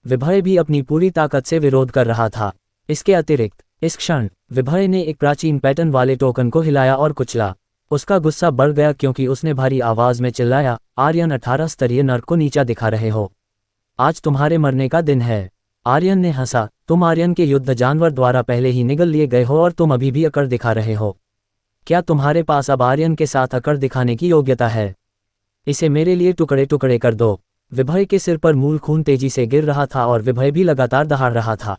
विभय भी अपनी पूरी ताकत से विरोध कर रहा था। इसके अतिरिक्त इस क्षण विभय ने एक प्राचीन पैटर्न वाले टोकन को हिलाया और कुचला। उसका गुस्सा बढ़ गया क्योंकि उसने भारी आवाज में चिल्लाया, आर्यन, 18 स्तरीय नर्क को नीचा दिखा रहे हो? आज तुम्हारे मरने का दिन है। आर्यन ने हंसा, तुम आर्यन के युद्ध जानवर द्वारा पहले ही निगल लिए गए हो और तुम अभी भी अकड़ दिखा रहे हो। क्या तुम्हारे पास अब आर्यन के साथ अकड़ दिखाने की योग्यता है? इसे मेरे लिए टुकड़े टुकड़े कर दो। विभय के सिर पर मूल खून तेजी से गिर रहा था और विभय भी लगातार दहाड़ रहा था।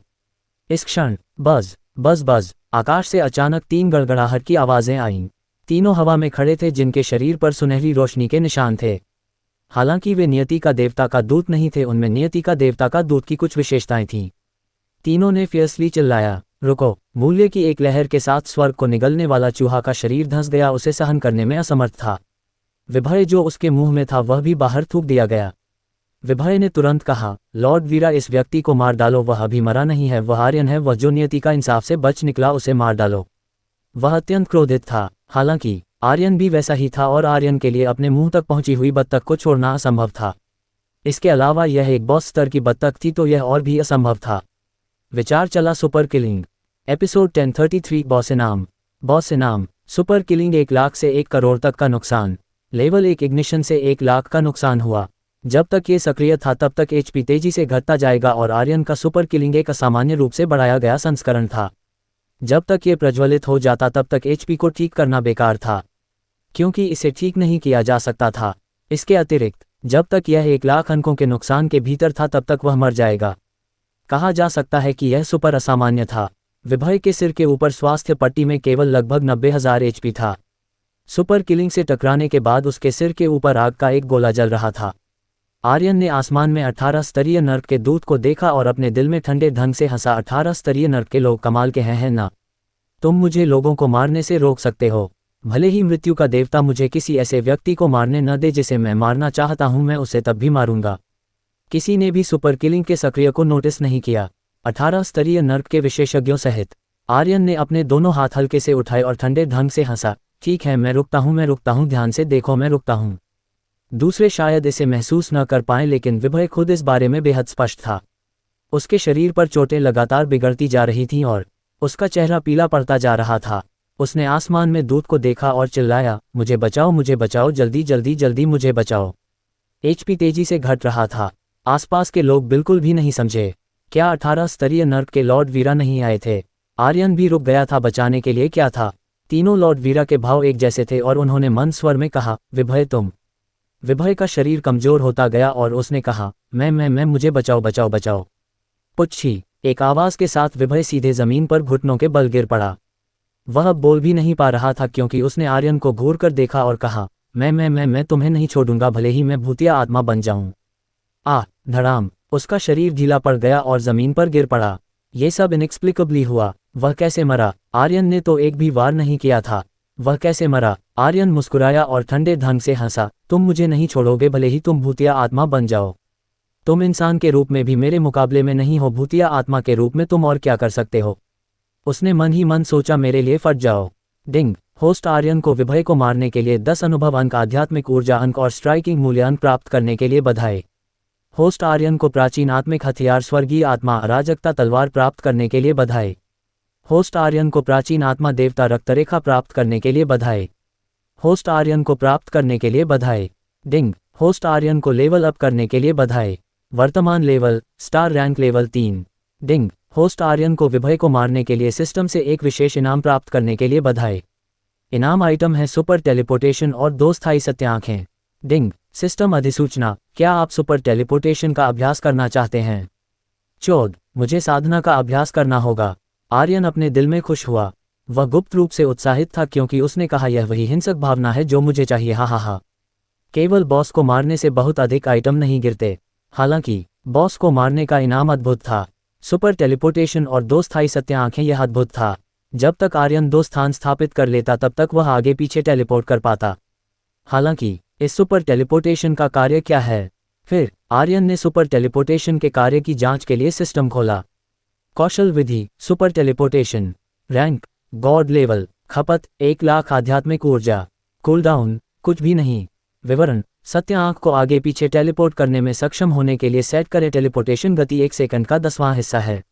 इस क्षण बज बज बज, आकाश से अचानक 3 गड़गड़ाहट की आवाजें आईं। तीनों हवा में खड़े थे, जिनके शरीर पर सुनहरी रोशनी के निशान थे। हालांकि वे नियति का देवता का दूत नहीं थे, उनमें नियति का देवता का दूत की कुछ विशेषताएं थीं। तीनों ने फियर्सली चिल्लाया, रुको। मूल्य की एक लहर के साथ स्वर्ग को निगलने वाला चूहा का शरीर धंस गया, उसे सहन करने में असमर्थ था। विभय जो उसके मुंह में था वह भी बाहर थूक दिया गया। विभय ने तुरंत कहा, लॉर्ड वीरा, इस व्यक्ति को मार डालो, वह अभी मरा नहीं है, वह आर्यन है, वह जो नियति का इंसाफ से बच निकला, उसे मार डालो। वह अत्यंत क्रोधित था। हालांकि आर्यन भी वैसा ही था और आर्यन के लिए अपने मुंह तक पहुंची हुई बत्तख को छोड़ना असंभव था। इसके अलावा यह एक बॉस स्तर की बत्तख थी, तो यह और भी असंभव था। विचार चला, सुपर किलिंग। एपिसोड 1033, बॉस इनाम। बॉस इनाम। सुपर किलिंग 1 लाख से 1 करोड़ तक का नुकसान। लेवल 1 इग्निशन से 1 लाख का नुकसान हुआ। जब तक ये सक्रिय था तब तक एचपी तेजी से घटता जाएगा और आर्यन का सुपर किलिंग एक असामान्य रूप से बढ़ाया गया संस्करण था। जब तक ये प्रज्वलित हो जाता तब तक एचपी को ठीक करना बेकार था, क्योंकि इसे ठीक नहीं किया जा सकता था। इसके अतिरिक्त जब तक यह 1 लाख अंकों के नुकसान के भीतर था तब तक वह मर जाएगा। कहा जा सकता है कि यह सुपर असामान्य था। विभय के सिर के ऊपर स्वास्थ्य पट्टी में केवल लगभग 90,000 एचपी था। सुपर किलिंग से टकराने के बाद उसके सिर के ऊपर आग का एक गोला जल रहा था। आर्यन ने आसमान में 18 स्तरीय नर्क के दूत को देखा और अपने दिल में ठंडे ढंग से हंसा, 18 स्तरीय नर्क के लोग कमाल के हैं ना? तुम मुझे लोगों को मारने से रोक सकते हो। भले ही मृत्यु का देवता मुझे किसी ऐसे व्यक्ति को मारने न दे जिसे मैं मारना चाहता हूं, मैं उसे तब भी मारूंगा। किसी ने भी सुपर किलिंग के सक्रिय को नोटिस नहीं किया, 18 स्तरीय नर्क के विशेषज्ञों सहित। आर्यन ने अपने दोनों हाथ हल्के से उठाए और ठंडे ढंग से हंसा। ठीक है, मैं रुकता हूँ, ध्यान से देखो, मैं रुकता हूँ। दूसरे शायद इसे महसूस न कर पाएं, लेकिन विभय खुद इस बारे में बेहद स्पष्ट था। उसके शरीर पर चोटें लगातार बिगड़ती जा रही थीं और उसका चेहरा पीला पड़ता जा रहा था। उसने आसमान में दूत को देखा और चिल्लाया, मुझे बचाओ, जल्दी जल्दी जल्दी मुझे बचाओ। एचपी तेजी से घट रहा था। आसपास के लोग बिल्कुल भी नहीं समझे। क्या 18 स्तरीय नर्क के लॉर्ड वीरा नहीं आए थे? आर्यन भी रुक गया था। बचाने के लिए क्या था? तीनों लॉर्ड वीरा के भाव एक जैसे थे और उन्होंने मंद स्वर में कहा, विभय तुम। विभय का शरीर कमजोर होता गया और उसने कहा, मैं मुझे बचाओ। पुच्छी, एक आवाज के साथ विभय सीधे जमीन पर घुटनों के बल गिर पड़ा। वह बोल भी नहीं पा रहा था क्योंकि उसने आर्यन को घूर कर देखा और कहा, मैं तुम्हें नहीं छोड़ूंगा, भले ही मैं भूतिया आत्मा बन जाऊं। धड़ाम, उसका शरीर ढीला पड़ गया और जमीन पर गिर पड़ा। ये सब इनएक्सप्लिकेबली हुआ। वह कैसे मरा? आर्यन ने तो एक भी वार नहीं किया था। वह कैसे मरा? आर्यन मुस्कुराया और ठंडे ढंग से हंसा, तुम मुझे नहीं छोड़ोगे, भले ही तुम भूतिया आत्मा बन जाओ। तुम इंसान के रूप में भी मेरे मुकाबले में नहीं हो, भूतिया आत्मा के रूप में तुम और क्या कर सकते हो? उसने मन ही मन सोचा, मेरे लिए फट जाओ। डिंग, होस्ट आर्यन को विभय को मारने के लिए 10 अनुभव अंक, आध्यात्मिक ऊर्जा अंक और स्ट्राइकिंग मूल्य अंक प्राप्त करने के लिए बधाई। होस्ट आर्यन को प्राचीन आत्मिक हथियार स्वर्गीय आत्मा अराजकता तलवार प्राप्त करने के लिए बधाई। होस्ट आर्यन को प्राचीन आत्मा देवता रक्तरेखा प्राप्त करने के लिए बधाई। होस्ट आर्यन को प्राप्त करने के लिए बधाई। डिंग, होस्ट आर्यन को लेवल अप करने के लिए बधाई। वर्तमान लेवल स्टार रैंक लेवल 3। डिंग, होस्ट आर्यन को विभय को मारने के लिए सिस्टम से एक विशेष इनाम प्राप्त करने के लिए बधाई। इनाम आइटम है सुपर टेलीपोर्टेशन और 2 स्थायी सत्य आंखें। डिंग, सिस्टम अधिसूचना, क्या आप सुपर टेलीपोर्टेशन का अभ्यास करना चाहते हैं? चोद, मुझे साधना का अभ्यास करना होगा। आर्यन अपने दिल में खुश हुआ। वह गुप्त रूप से उत्साहित था क्योंकि उसने कहा, यह वही हिंसक भावना है जो मुझे चाहिए। हा। केवल बॉस को मारने से बहुत अधिक आइटम नहीं गिरते। हालांकि बॉस को मारने का इनाम अद्भुत था। सुपर टेलीपोर्टेशन और 2 स्थायी सत्य आंखें, यह अद्भुत था। जब तक आर्यन 2 स्थान स्थापित कर लेता तब तक वह आगे पीछे टेलीपोर्ट कर पाता। हालांकि इस सुपर टेलीपोर्टेशन का कार्य क्या है? फिर आर्यन ने सुपर टेलीपोर्टेशन के कार्य की जांच के लिए सिस्टम खोला। कौशल विधि, super teleportation. Rank god level. खपत 1 लाख आध्यात्मिक ऊर्जा। कूलडाउन कुछ भी नहीं। विवरण, सत्य आंख को आगे पीछे टेलीपोर्ट करने में सक्षम होने के लिए सेट करें। टेलीपोर्टेशन गति 1 सेकंड का 10वां हिस्सा है।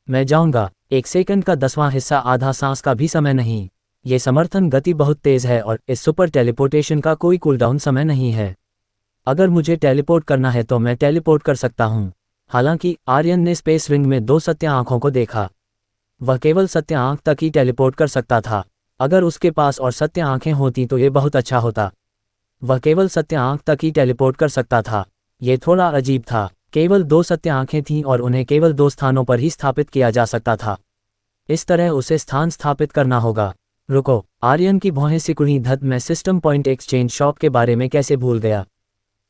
मैं जाऊंगा। 1 सेकंड का 10वां हिस्सा आधा सांस का भी समय नहीं। ये समर्थन गति बहुत तेज है और इस सुपर टेलीपोर्टेशन का कोई कूलडाउन समय नहीं है। अगर मुझे टेलीपोर्ट करना है तो मैं टेलीपोर्ट कर सकता हूं। हालांकि आर्यन ने स्पेस रिंग में 2 सत्य आंखों को देखा। वह केवल सत्य आंख तक ही टेलीपोर्ट कर सकता था। अगर उसके पास और सत्य आंखें होती तो ये बहुत अच्छा होता। वह केवल सत्य आंख तक ही टेलीपोर्ट कर सकता था। ये थोड़ा अजीब था। केवल 2 सत्य आंखें थीं और उन्हें केवल 2 स्थानों पर ही स्थापित किया जा सकता था। इस तरह उसे स्थान स्थापित करना होगा। रुको, आर्यन की भौहें सिकुड़ी। धत, मैं सिस्टम पॉइंट एक्सचेंज शॉप के बारे में कैसे भूल गया?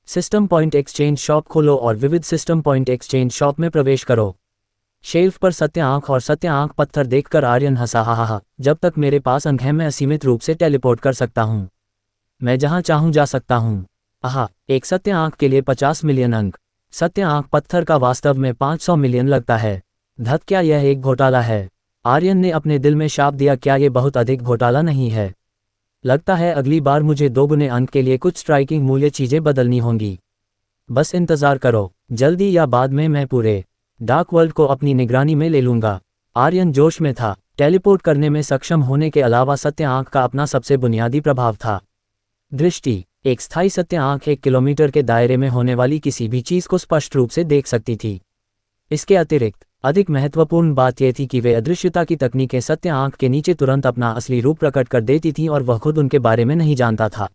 सिस्टम पॉइंट एक्सचेंज शॉप खोलो और विविध सिस्टम पॉइंट एक्सचेंज शॉप में प्रवेश करो। शेल्फ पर सत्य आंख और सत्य आंख पत्थर देखकर आर्यन हंसा। हा। जब तक मेरे पास अंक है मैं असीमित रूप से टेलीपोर्ट कर सकता हूं। मैं जहां चाहूं जा सकता हूं। एक सत्य आंख के लिए 50 मिलियन अंक। सत्य आंख पत्थर का वास्तव में 500 मिलियन लगता है। धत, क्या यह एक घोटाला है? आर्यन ने अपने दिल में शाप दिया, क्या ये बहुत अधिक घोटाला नहीं है? लगता है अगली बार मुझे 2 गुने अंक के लिए कुछ स्ट्राइकिंग मूल्य चीजें बदलनी होंगी। बस इंतजार करो, जल्दी या बाद में मैं पूरे डार्क वर्ल्ड को अपनी निगरानी में ले लूंगा। आर्यन जोश में था। टेलीपोर्ट करने में सक्षम होने के अलावा सत्य आंख का अपना सबसे बुनियादी प्रभाव था। दृष्टि, एक स्थायी सत्य आंख 1 किलोमीटर के दायरे में होने वाली किसी भी चीज को स्पष्ट रूप से देख सकती थी। इसके अतिरिक्त अधिक महत्वपूर्ण बात यह थी कि वे अदृश्यता की तकनीकें सत्य आंख के नीचे तुरंत अपना असली रूप प्रकट कर देती थीं और वह खुद उनके बारे में नहीं जानता था।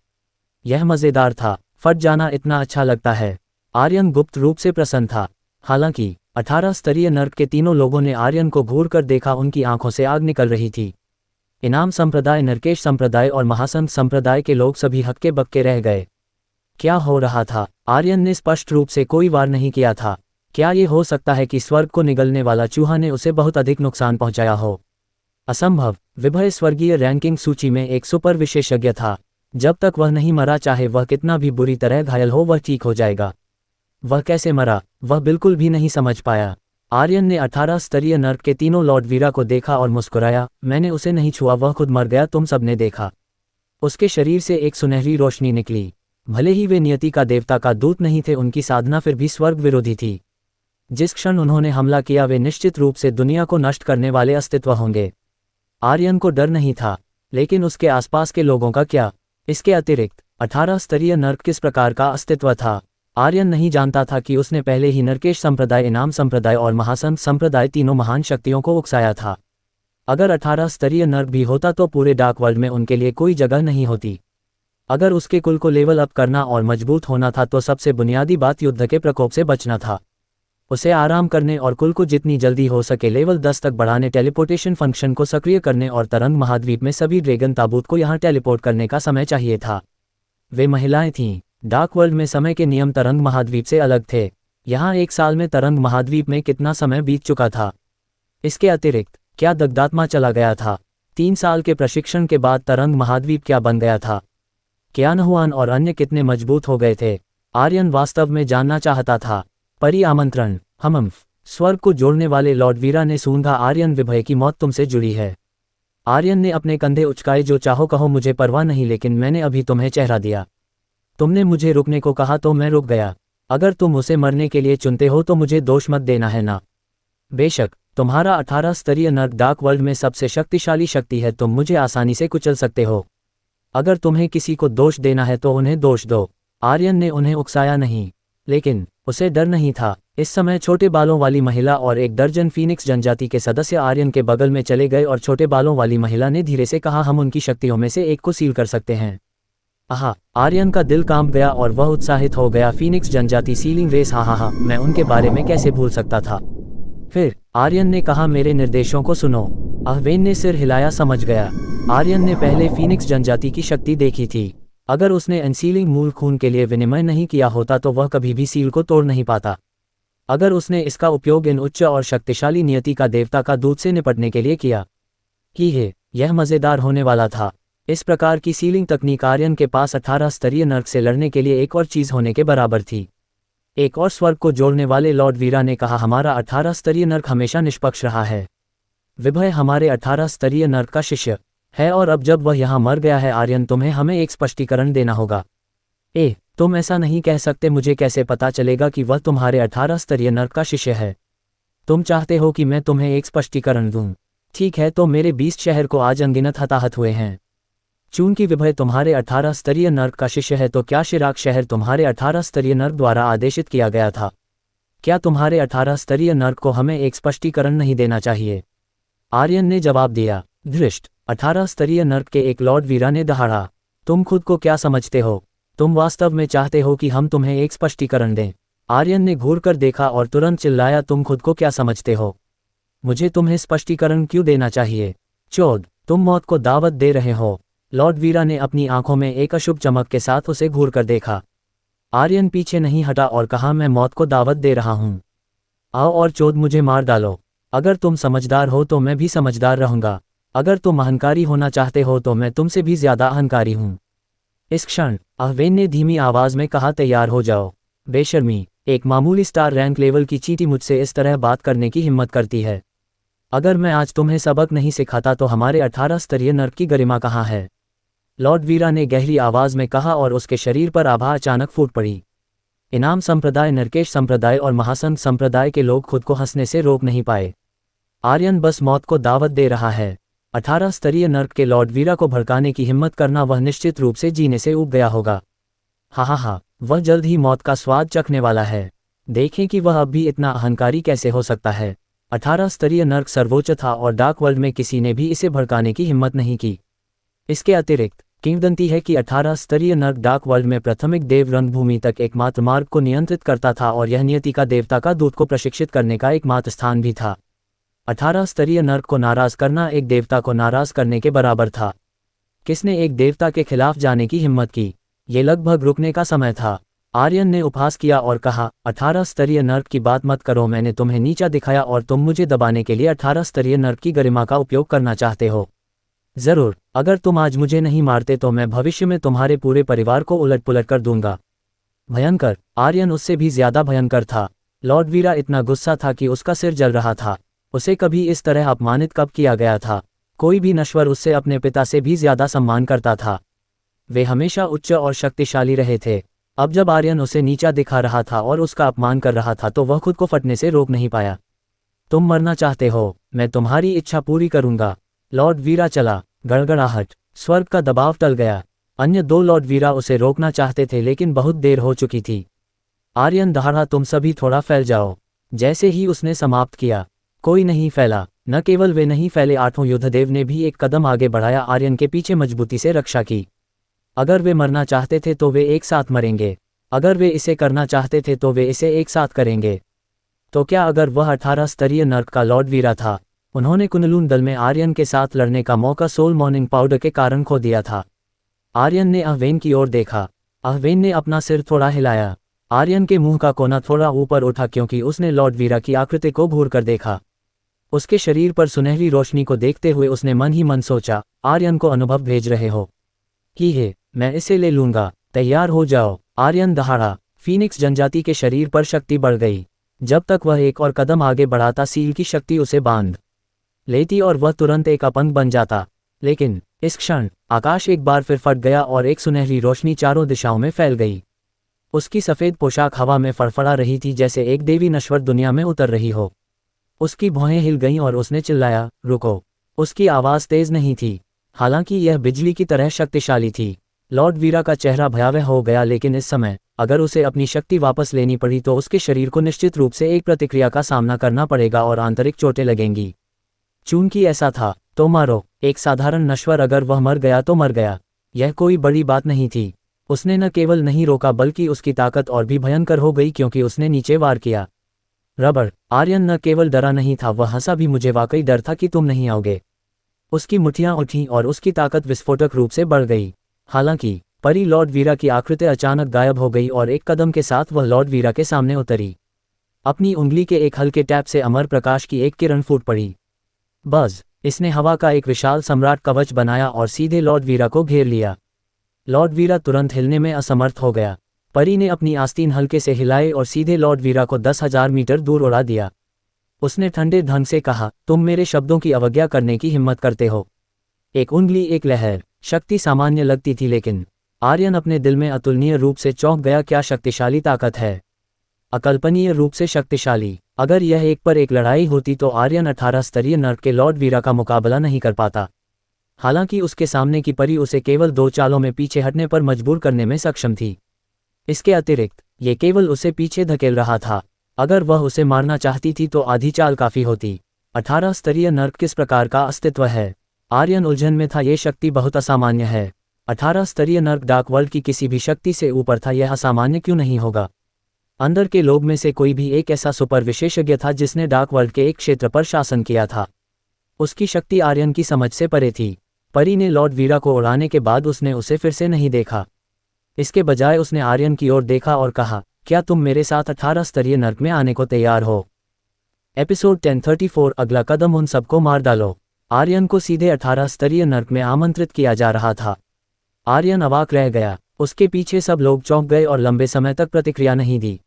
यह मजेदार था। फट जाना इतना अच्छा लगता है। आर्यन गुप्त रूप से प्रसन्न था। हालांकि 18 स्तरीय नर्क के तीनों लोगों ने आर्यन को घूर कर देखा। उनकी आंखों से आग निकल रही थी। इनाम संप्रदाय, नरकेश संप्रदाय और महासंत संप्रदाय के लोग सभी हक्के बक्के रह गए। क्या हो रहा था? आर्यन ने स्पष्ट रूप से कोई वार नहीं किया था। क्या ये हो सकता है कि स्वर्ग को निगलने वाला चूहा ने उसे बहुत अधिक नुकसान पहुंचाया हो? असंभव। विभय स्वर्गीय रैंकिंग सूची में एक सुपर विशेषज्ञ था। जब तक वह नहीं मरा, चाहे वह कितना भी बुरी तरह घायल हो, वह ठीक हो जाएगा। वह कैसे मरा, वह बिल्कुल भी नहीं समझ पाया। आर्यन ने 18 स्तरीय नर्क के तीनों लॉर्ड वीरा को देखा और मुस्कुराया, मैंने उसे नहीं छुआ, वह खुद मर गया, तुम सबने देखा। उसके शरीर से एक सुनहरी रोशनी निकली। भले ही वे नियति का देवता का दूत नहीं थे, उनकी साधना फिर भी स्वर्ग विरोधी थी। जिस क्षण उन्होंने हमला किया वे निश्चित रूप से दुनिया को नष्ट करने वाले अस्तित्व होंगे। आर्यन को डर नहीं था, लेकिन उसके आसपास के लोगों का क्या? इसके अतिरिक्त 18 स्तरीय नर्क किस प्रकार का अस्तित्व था? आर्यन नहीं जानता था कि उसने पहले ही नरकेश संप्रदाय, इनाम संप्रदाय और महासंत संप्रदाय तीनों महान शक्तियों को उकसाया था। अगर 18 स्तरीय नर्क भी होता तो पूरे डार्क वर्ल्ड में उनके लिए कोई जगह नहीं होती। अगर उसके कुल को लेवल अप करना और मजबूत होना था तो सबसे बुनियादी बात युद्ध के प्रकोप से बचना था। उसे आराम करने और कुल को जितनी जल्दी हो सके लेवल 10 तक बढ़ाने, टेलीपोर्टेशन फंक्शन को सक्रिय करने और तरंग महाद्वीप में सभी ड्रैगन ताबूत को यहां टेलीपोर्ट करने का समय चाहिए था। वे महिलाएं थीं। डार्क वर्ल्ड में समय के नियम तरंग महाद्वीप से अलग थे। यहाँ 1 साल में तरंग महाद्वीप में कितना समय बीत चुका था? इसके अतिरिक्त क्या दग्धात्मा चला गया था? 3 साल के प्रशिक्षण के बाद तरंग महाद्वीप क्या बन गया था? क्यानहुआन और अन्य कितने मजबूत हो गए थे? आर्यन वास्तव में जानना चाहता था। परी आमंत्रण। हमम्फ। स्वर्ग को जोड़ने वाले लॉर्ड वीरा ने सूंघा, आर्यन विभय की मौत तुमसे जुड़ी है। आर्यन ने अपने कंधे उचकाए, जो चाहो कहो, मुझे परवाह नहीं, लेकिन मैंने अभी तुम्हें चेहरा दिया। तुमने मुझे रुकने को कहा तो मैं रुक गया। अगर तुम उसे मरने के लिए चुनते हो तो मुझे दोष मत देना, है ना? बेशक तुम्हारा 18 स्तरीय नर्क डार्क वर्ल्ड में सबसे शक्तिशाली शक्ति है, तुम मुझे आसानी से कुचल सकते हो। अगर तुम्हें किसी को दोष देना है तो उन्हें दोष दो। आर्यन ने उन्हें उकसाया नहीं, लेकिन उसे डर नहीं था। इस समय छोटे बालों वाली महिला और 1 दर्जन फीनिक्स जनजाति के सदस्य आर्यन के बगल में चले गए और छोटे बालों वाली महिला ने धीरे से कहा, हम उनकी शक्तियों में से एक को सील कर सकते हैं। आहा, आर्यन का दिल कांप गया और वह उत्साहित हो गया। फीनिक्स जनजाति सीलिंग रेस, हाँ, मैं उनके बारे में कैसे भूल सकता था। फिर आर्यन ने कहा, मेरे निर्देशों को सुनो। अहवेन ने सिर हिलाया, समझ गया। आर्यन ने पहले फीनिक्स जनजाति की शक्ति देखी थी। अगर उसने अनसीलिंग मूल खून के लिए विनिमय नहीं किया होता तो वह कभी भी सील को तोड़ नहीं पाता। अगर उसने इसका उपयोग इन उच्च और शक्तिशाली नियति का देवता का दूत से निपटने के लिए किया कि है, यह मज़ेदार होने वाला था। इस प्रकार की सीलिंग तकनीक आर्यन के पास 18 स्तरीय नर्क से लड़ने के लिए एक और चीज़ होने के बराबर थी। एक और स्वर्ग को जोड़ने वाले लॉर्ड वीरा ने कहा, हमारा 18 स्तरीय नर्क हमेशा निष्पक्ष रहा है। विभय हमारे 18 स्तरीय नर्क का शिष्य है और अब जब वह यहाँ मर गया है आर्यन, तुम्हें हमें एक स्पष्टीकरण देना होगा। तुम ऐसा नहीं कह सकते, मुझे कैसे पता चलेगा कि वह तुम्हारे 18 स्तरीय नर्क का शिष्य है? तुम चाहते हो कि मैं तुम्हें एक स्पष्टीकरण दूं? ठीक है, तो मेरे 20 शहर को आज अनगिनत हताहत हुए हैं। चूंकि विभय तुम्हारे 18 स्तरीय नर्क का शिष्य है तो क्या शिराक शहर तुम्हारे 18 स्तरीय नर्क द्वारा आदेशित किया गया था? क्या तुम्हारे 18 स्तरीय नर्क को हमें एक स्पष्टीकरण नहीं देना चाहिए? आर्यन ने जवाब दिया। धृष्ट। 18 स्तरीय नर्क के एक लॉर्ड वीरा ने दहाड़ा, तुम खुद को क्या समझते हो? तुम वास्तव में चाहते हो कि हम तुम्हें एक स्पष्टीकरण दें? आर्यन ने घूर कर देखा और तुरंत चिल्लाया, तुम खुद को क्या समझते हो? मुझे तुम्हें स्पष्टीकरण क्यों देना चाहिए? चोद, तुम मौत को दावत दे रहे हो। लॉर्ड वीरा ने अपनी आंखों में एक अशुभ चमक के साथ उसे घूर कर देखा। आर्यन पीछे नहीं हटा और कहा, मैं मौत को दावत दे रहा हूं। आओ और चोद मुझे मार डालो। अगर तुम समझदार हो तो मैं भी समझदार रहूंगा। अगर तुम अहंकारी होना चाहते हो तो मैं तुमसे भी ज्यादा अहंकारी हूं। इस क्षण अहवेन ने धीमी आवाज में कहा, तैयार हो जाओ। बेशर्मी, एक मामूली स्टार रैंक लेवल की चींटी मुझसे इस तरह बात करने की हिम्मत करती है। अगर मैं आज तुम्हें सबक नहीं सिखाता तो हमारे 18 स्तरीय नर्क की गरिमा कहाँ है? लॉर्ड वीरा ने गहरी आवाज में कहा और उसके शरीर पर आभा अचानक फूट पड़ी। इनाम संप्रदाय, नरकेश संप्रदाय और महासंत संप्रदाय के लोग खुद को हंसने से रोक नहीं पाए। आर्यन बस मौत को दावत दे रहा है। 18 स्तरीय नर्क के लॉर्ड वीरा को भड़काने की हिम्मत करना, वह निश्चित रूप से जीने से ऊब गया होगा। हा, वह जल्द ही मौत का स्वाद चखने वाला है। देखें कि वह अब भी इतना अहंकारी कैसे हो सकता है। 18 स्तरीय नर्क सर्वोच्च था और डार्क वर्ल्ड में किसी ने भी इसे भड़काने की हिम्मत नहीं की। इसके अतिरिक्त किंवदंती है कि 18 स्तरीय नर्क डार्क वर्ल्ड में प्राथमिक देव रंगभूमि तक एकमात्र मार्ग को नियंत्रित करता था और यह नियति का देवता का दूत को प्रशिक्षित करने का एकमात्र स्थान भी था। 18 स्तरीय नर्क को नाराज करना एक देवता को नाराज करने के बराबर था। किसने एक देवता के खिलाफ जाने की हिम्मत की? ये लगभग रुकने का समय था। आर्यन ने उपहास किया और कहा, 18 स्तरीय नर्क की बात मत करो। मैंने तुम्हें नीचा दिखाया और तुम मुझे दबाने के लिए 18 स्तरीय नर्क की गरिमा का उपयोग करना चाहते हो। जरूर, अगर तुम आज मुझे नहीं मारते तो मैं भविष्य में तुम्हारे पूरे परिवार को उलट पुलट कर दूंगा। भयंकर। आर्यन उससे भी ज्यादा भयंकर था। लॉर्ड वीरा इतना गुस्सा था कि उसका सिर जल रहा था। उसे कभी इस तरह अपमानित कब किया गया था? कोई भी नश्वर उससे अपने पिता से भी ज्यादा सम्मान करता था। वे हमेशा उच्च और शक्तिशाली रहे थे। अब जब आर्यन उसे नीचा दिखा रहा था और उसका अपमान कर रहा था तो वह खुद को फटने से रोक नहीं पाया। तुम मरना चाहते हो, मैं तुम्हारी इच्छा पूरी करूंगा। लॉर्ड वीरा चला। गड़गड़ाहट। स्वर्ग का दबाव टल गया। अन्य दो लॉर्ड वीरा उसे रोकना चाहते थे लेकिन बहुत देर हो चुकी थी। आर्यन दहाड़ा, तुम सभी थोड़ा फैल जाओ। जैसे ही उसने समाप्त किया, कोई नहीं फैला। न केवल वे नहीं फैले, आठों युद्धदेव ने भी एक कदम आगे बढ़ाया, आर्यन के पीछे मजबूती से रक्षा की। अगर वे मरना चाहते थे तो वे एक साथ मरेंगे। अगर वे इसे करना चाहते थे तो वे इसे एक साथ करेंगे। तो क्या अगर वह 18 स्तरीय नर्क का लॉर्ड वीरा था? उन्होंने कुनलून दल में आर्यन के साथ लड़ने का मौका सोल मॉर्निंग पाउडर के कारण खो दिया था। आर्यन ने अहवेन की ओर देखा। अहवेन ने अपना सिर थोड़ा हिलाया। आर्यन के मुंह का कोना थोड़ा ऊपर उठा क्योंकि उसने लॉर्ड वीरा की आकृति को घूर कर देखा। उसके शरीर पर सुनहरी रोशनी को देखते हुए उसने मन ही मन सोचा, आर्यन को अनुभव भेज रहे हो? की है, मैं इसे ले लूंगा, तैयार हो जाओ। आर्यन दहाड़ा। फीनिक्स जनजाति के शरीर पर शक्ति बढ़ गई। जब तक वह एक और कदम आगे बढ़ाता सील की शक्ति उसे बांध लेती और वह तुरंत एक अपंग बन जाता। लेकिन इस क्षण आकाश एक बार फिर फट गया और एक सुनहरी रोशनी चारों दिशाओं में फैल गई। उसकी सफ़ेद पोशाक हवा में फड़फड़ा रही थी जैसे एक देवी नश्वर दुनिया में उतर रही हो। उसकी भौहें हिल गईं और उसने चिल्लाया, रुको। उसकी आवाज़ तेज नहीं थी, हालांकि यह बिजली की तरह शक्तिशाली थी। लॉर्ड वीरा का चेहरा भयावह हो गया, लेकिन इस समय अगर उसे अपनी शक्ति वापस लेनी पड़ी तो उसके शरीर को निश्चित रूप से एक प्रतिक्रिया का सामना करना पड़ेगा और आंतरिक चोटें लगेंगी। चूंकि ऐसा था तो मारो। एक साधारण नश्वर, अगर वह मर गया तो मर गया। यह कोई बड़ी बात नहीं थी। उसने न केवल नहीं रोका बल्कि उसकी ताकत और भी भयंकर हो गई क्योंकि उसने नीचे वार किया। रबड़। आर्यन न केवल डरा नहीं था, वह हंसा भी। मुझे वाकई डर था कि तुम नहीं आओगे। उसकी मुट्ठियां उठीं और उसकी ताकत विस्फोटक रूप से बढ़ गई। हालांकि परी लॉर्ड वीरा की आकृति अचानक गायब हो गई और एक कदम के साथ वह लॉर्ड वीरा के सामने उतरी। अपनी उंगली के एक हल्के टैप से अमर प्रकाश की एक किरण फूट पड़ी। बज़। इसने हवा का एक विशाल सम्राट कवच बनाया और सीधे लॉर्ड वीरा को घेर लिया। लॉर्ड वीरा तुरंत हिलने में असमर्थ हो गया। परी ने अपनी आस्तीन हल्के से हिलाए और सीधे लॉर्ड वीरा को 10,000 मीटर दूर उड़ा दिया। उसने ठंडे ढंग से कहा, तुम मेरे शब्दों की अवज्ञा करने की हिम्मत करते हो? एक उंगली, एक लहर। शक्ति सामान्य लगती थी लेकिन आर्यन अपने दिल में अतुलनीय रूप से चौंक गया। क्या शक्तिशाली ताकत है! अकल्पनीय रूप से शक्तिशाली। अगर यह एक पर एक लड़ाई होती तो आर्यन 18 स्तरीय नर्क के लॉर्ड वीरा का मुकाबला नहीं कर पाता। हालांकि उसके सामने की परी उसे केवल 2 चालों में पीछे हटने पर मजबूर करने में सक्षम थी। इसके अतिरिक्त ये केवल उसे पीछे धकेल रहा था। अगर वह उसे मारना चाहती थी तो आधी चाल काफी होती। 18 स्तरीय नर्क किस प्रकार का अस्तित्व है? आर्यन उलझन में था। ये शक्ति बहुत असामान्य है। 18 स्तरीय नर्क डार्क वर्ल्ड की किसी भी शक्ति से ऊपर था। यह असामान्य क्यों नहीं होगा? अंदर के लोग में से कोई भी एक ऐसा सुपर विशेषज्ञ था जिसने डार्क वर्ल्ड के एक क्षेत्र पर शासन किया था। उसकी शक्ति आर्यन की समझ से परे थी। परी ने लॉर्ड वीरा को उड़ाने के बाद उसने उसे फिर से नहीं देखा। इसके बजाय उसने आर्यन की ओर देखा और कहा, क्या तुम मेरे साथ 18 स्तरीय नर्क में आने को तैयार हो? एपिसोड 1034 अगला कदम, उन सबको मार डालो। आर्यन को सीधे 18 स्तरीय नर्क में आमंत्रित किया जा रहा था। आर्यन अवाक रह गया। उसके पीछे सब लोग चौंक गए और लंबे समय तक प्रतिक्रिया नहीं दी।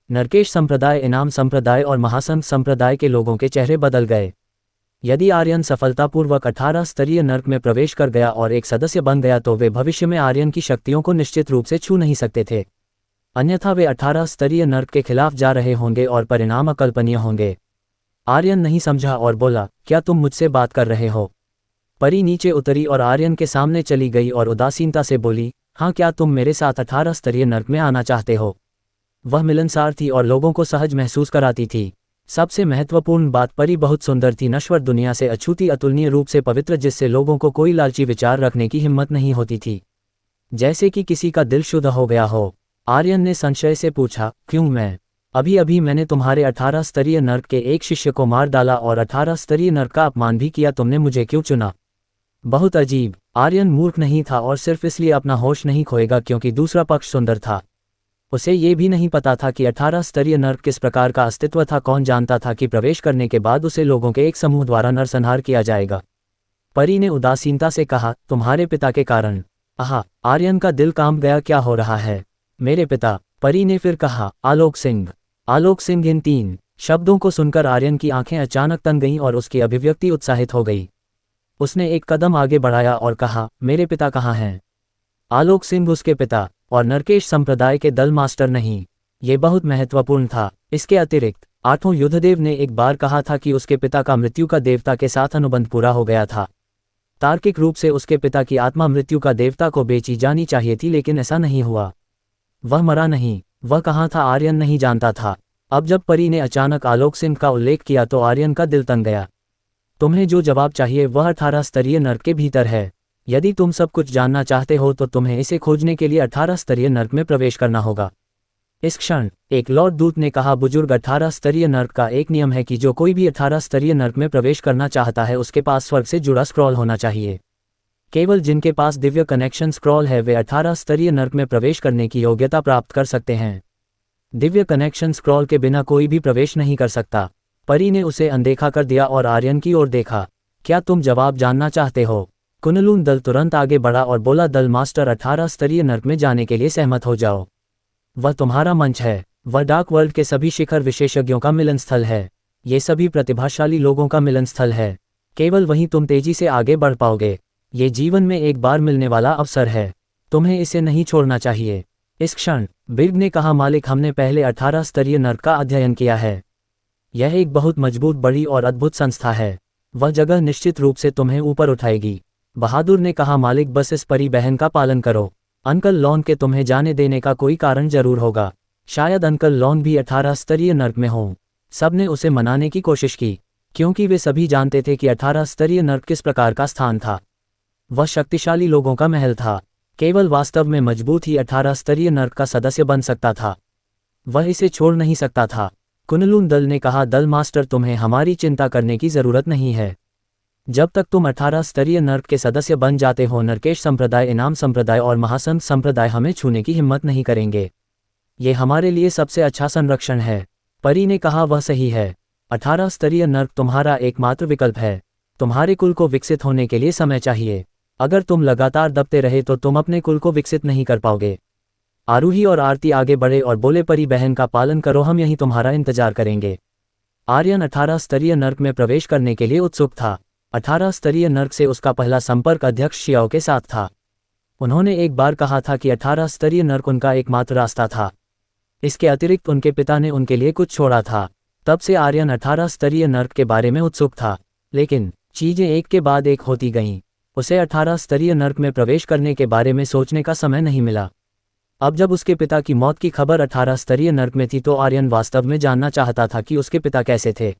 नरकेश संप्रदाय, इनाम संप्रदाय और महासंघ संप्रदाय के लोगों के चेहरे बदल गए। यदि आर्यन सफलतापूर्वक 18 स्तरीय नर्क में प्रवेश कर गया और एक सदस्य बन गया तो वे भविष्य में आर्यन की शक्तियों को निश्चित रूप से छू नहीं सकते थे। अन्यथा वे 18 स्तरीय नर्क के खिलाफ जा रहे होंगे और परिणाम अकल्पनीय होंगे। आर्यन नहीं समझा और बोला, क्या तुम मुझसे बात कर रहे हो? परी नीचे उतरी और आर्यन के सामने चली गई और उदासीनता से बोली, हाँ, क्या तुम मेरे साथ 18 स्तरीय नर्क में आना चाहते हो? वह मिलनसार थी और लोगों को सहज महसूस कराती थी। सबसे महत्वपूर्ण बात, परी बहुत सुंदर थी, नश्वर दुनिया से अछूती, अतुलनीय रूप से पवित्र, जिससे लोगों को कोई लालची विचार रखने की हिम्मत नहीं होती थी। जैसे कि किसी का दिल शुद्ध हो गया हो। आर्यन ने संशय से पूछा, क्यों? मैं अभी अभी मैंने तुम्हारे 18 स्तरीय नर्क के एक शिष्य को मार डाला और 18 स्तरीय नर्क का अपमान भी किया। तुमने मुझे क्यों चुना? बहुत अजीब। आर्यन मूर्ख नहीं था और सिर्फ इसलिए अपना होश नहीं खोएगा क्योंकि दूसरा पक्ष सुंदर था। उसे ये भी नहीं पता था कि 18 स्तरीय नर्क किस प्रकार का अस्तित्व था। कौन जानता था कि प्रवेश करने के बाद उसे लोगों के एक समूह द्वारा नरसंहार किया जाएगा। परी ने उदासीनता से कहा, तुम्हारे पिता के कारण। आहा! आर्यन का दिल कांप गया। क्या हो रहा है? मेरे पिता? परी ने फिर कहा, आलोक सिंह। आलोक सिंह। इन 3 शब्दों को सुनकर आर्यन की आंखें अचानक तन गईं और उसकी अभिव्यक्ति उत्साहित हो गई। उसने एक कदम आगे बढ़ाया और कहा, मेरे पिता कहाँ हैं? आलोक सिंह उसके पिता, और नरकेश संप्रदाय के दल मास्टर नहीं। ये बहुत महत्वपूर्ण था। इसके अतिरिक्त 8वां युद्धदेव ने एक बार कहा था कि उसके पिता का मृत्यु का देवता के साथ अनुबंध पूरा हो गया था। तार्किक रूप से उसके पिता की आत्मा मृत्यु का देवता को बेची जानी चाहिए थी, लेकिन ऐसा नहीं हुआ। वह मरा नहीं। वह कहाँ था आर्यन नहीं जानता था। अब जब परी ने अचानक आलोक सिंह का उल्लेख किया तो आर्यन का दिल तन गया। तुम्हें जो जवाब चाहिए वह 18 स्तरीय नर्क के भीतर है। यदि तुम सब कुछ जानना चाहते हो तो तुम्हें इसे खोजने के लिए 18 स्तरीय नर्क में प्रवेश करना होगा। इस क्षण एक लॉर्ड दूत ने कहा, बुजुर्ग, 18 स्तरीय नर्क का एक नियम है कि जो कोई भी 18 स्तरीय नर्क में प्रवेश करना चाहता है उसके पास स्वर्ग से जुड़ा स्क्रॉल होना चाहिए। केवल जिनके पास दिव्य कनेक्शन स्क्रॉल है वे 18 स्तरीय नर्क में प्रवेश करने की योग्यता प्राप्त कर सकते हैं। दिव्य कनेक्शन स्क्रॉल के बिना कोई भी प्रवेश नहीं कर सकता। परी ने उसे अनदेखा कर दिया और आर्यन की ओर देखा। क्या तुम जवाब जानना चाहते हो? कुनलून दल तुरंत आगे बढ़ा और बोला, दल मास्टर, 18 स्तरीय नर्क में जाने के लिए सहमत हो जाओ। वह तुम्हारा मंच है। वह डार्क वर्ल्ड के सभी शिखर विशेषज्ञों का मिलन स्थल है। ये सभी प्रतिभाशाली लोगों का मिलन स्थल है। केवल वहीं तुम तेजी से आगे बढ़ पाओगे। ये जीवन में एक बार मिलने वाला अवसर है। तुम्हें इसे नहीं छोड़ना चाहिए। इस क्षण बिर्ग ने कहा, मालिक, हमने पहले 18 स्तरीय नर्क का अध्ययन किया है। यह एक बहुत मजबूत, बड़ी और अद्भुत संस्था है। वह जगह निश्चित रूप से तुम्हें ऊपर उठाएगी। बहादुर ने कहा, मालिक, बस इस परी बहन का पालन करो। अंकल लॉन के तुम्हें जाने देने का कोई कारण जरूर होगा। शायद अंकल लॉन भी 18 स्तरीय नर्क में हों। सबने उसे मनाने की कोशिश की, क्योंकि वे सभी जानते थे कि 18 स्तरीय नर्क किस प्रकार का स्थान था। वह शक्तिशाली लोगों का महल था। केवल वास्तव में मजबूत ही 18 स्तरीय नर्क का सदस्य बन सकता था। वह इसे छोड़ नहीं सकता था। कुनलून दल ने कहा, दल मास्टर, तुम्हें हमारी चिंता करने की जरूरत नहीं है। जब तक तुम 18 स्तरीय नर्क के सदस्य बन जाते हो, नरकेश संप्रदाय, इनाम संप्रदाय और महासंत संप्रदाय हमें छूने की हिम्मत नहीं करेंगे। ये हमारे लिए सबसे अच्छा संरक्षण है। परी ने कहा, वह सही है। 18 स्तरीय नर्क तुम्हारा एकमात्र विकल्प है। तुम्हारे कुल को विकसित होने के लिए समय चाहिए। अगर तुम लगातार दबते रहे तो तुम अपने कुल को विकसित नहीं कर पाओगे। आरूही और आरती आगे बढ़े और बोले, परी बहन का पालन करो, हम यहीं तुम्हारा इंतजार करेंगे। आर्यन 18 स्तरीय नर्क में प्रवेश करने के लिए उत्सुक था। 18 स्तरीय नर्क से उसका पहला संपर्क अध्यक्ष शियाओ के साथ था। उन्होंने एक बार कहा था कि 18 स्तरीय नर्क उनका एकमात्र रास्ता था। इसके अतिरिक्त उनके पिता ने उनके लिए कुछ छोड़ा था। तब से आर्यन 18 स्तरीय नर्क के बारे में उत्सुक था, लेकिन चीजें एक के बाद एक होती गईं। उसे 18 स्तरीय नर्क में प्रवेश करने के बारे में सोचने का समय नहीं मिला। अब जब उसके पिता की मौत की खबर 18 स्तरीय नर्क में थी तो आर्यन वास्तव में जानना चाहता था कि उसके पिता कैसे थे।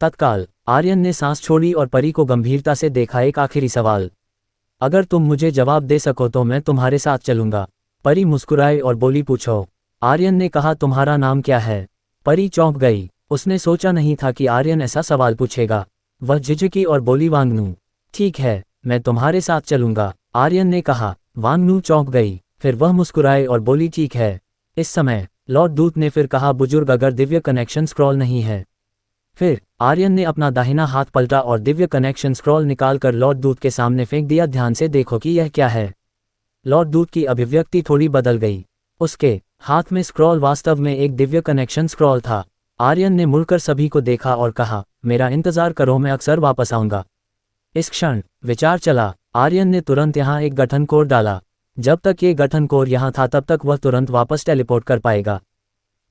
तत्काल आर्यन ने सांस छोड़ी और परी को गंभीरता से देखा। एक आखिरी सवाल, अगर तुम मुझे जवाब दे सको तो मैं तुम्हारे साथ चलूंगा। परी मुस्कुराई और बोली, पूछो। आर्यन ने कहा, तुम्हारा नाम क्या है? परी चौंक गई। उसने सोचा नहीं था कि आर्यन ऐसा सवाल पूछेगा। वह झिझकी और बोली, वांगनू। ठीक है, मैं तुम्हारे साथ चलूंगा, आर्यन ने कहा। वांगनू चौंक गई, फिर वह मुस्कुराए और बोली, ठीक है। इस समय लॉर्ड दूत ने फिर कहा, बुजुर्ग, अगर दिव्य कनेक्शन स्क्रॉल नहीं है। फिर आर्यन ने अपना दाहिना हाथ पलटा और दिव्य कनेक्शन स्क्रॉल निकालकर लॉर्ड दूत के सामने फेंक दिया। ध्यान से देखो कि यह क्या है। लॉर्ड दूत की अभिव्यक्ति थोड़ी बदल गई। उसके हाथ में स्क्रॉल वास्तव में एक दिव्य कनेक्शन स्क्रॉल था। आर्यन ने मुड़कर सभी को देखा और कहा, मेरा इंतजार करो, मैं अक्सर वापस आऊंगा। इस क्षण विचार चला। आर्यन ने तुरंत यहाँ एक गठन कोड डाला। जब तक ये गठन कोड यहाँ था तब तक वह तुरंत वापस टेलीपोर्ट कर पाएगा।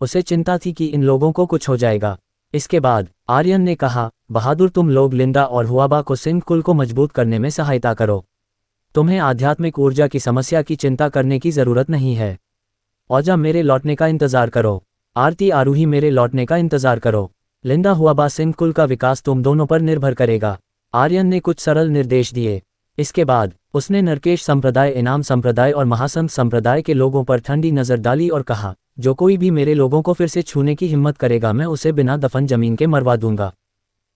उसे चिंता थी कि इन लोगों को कुछ हो जाएगा। इसके बाद आर्यन ने कहा, बहादुर, तुम लोग लिंडा और हुआबा को सिंह कुल को मजबूत करने में सहायता करो। तुम्हें आध्यात्मिक ऊर्जा की समस्या की चिंता करने की जरूरत नहीं है। औजा, मेरे लौटने का इंतजार करो। आरती, आरूही, मेरे लौटने का इंतजार करो। लिंडा, हुआबा, सिंह कुल का विकास तुम दोनों पर निर्भर करेगा। आर्यन ने कुछ सरल निर्देश दिए। इसके बाद उसने नरकेश संप्रदाय, इनाम संप्रदाय और महासंत संप्रदाय के लोगों पर ठंडी नजर डाली और कहा, जो कोई भी मेरे लोगों को फिर से छूने की हिम्मत करेगा मैं उसे बिना दफन जमीन के मरवा दूंगा।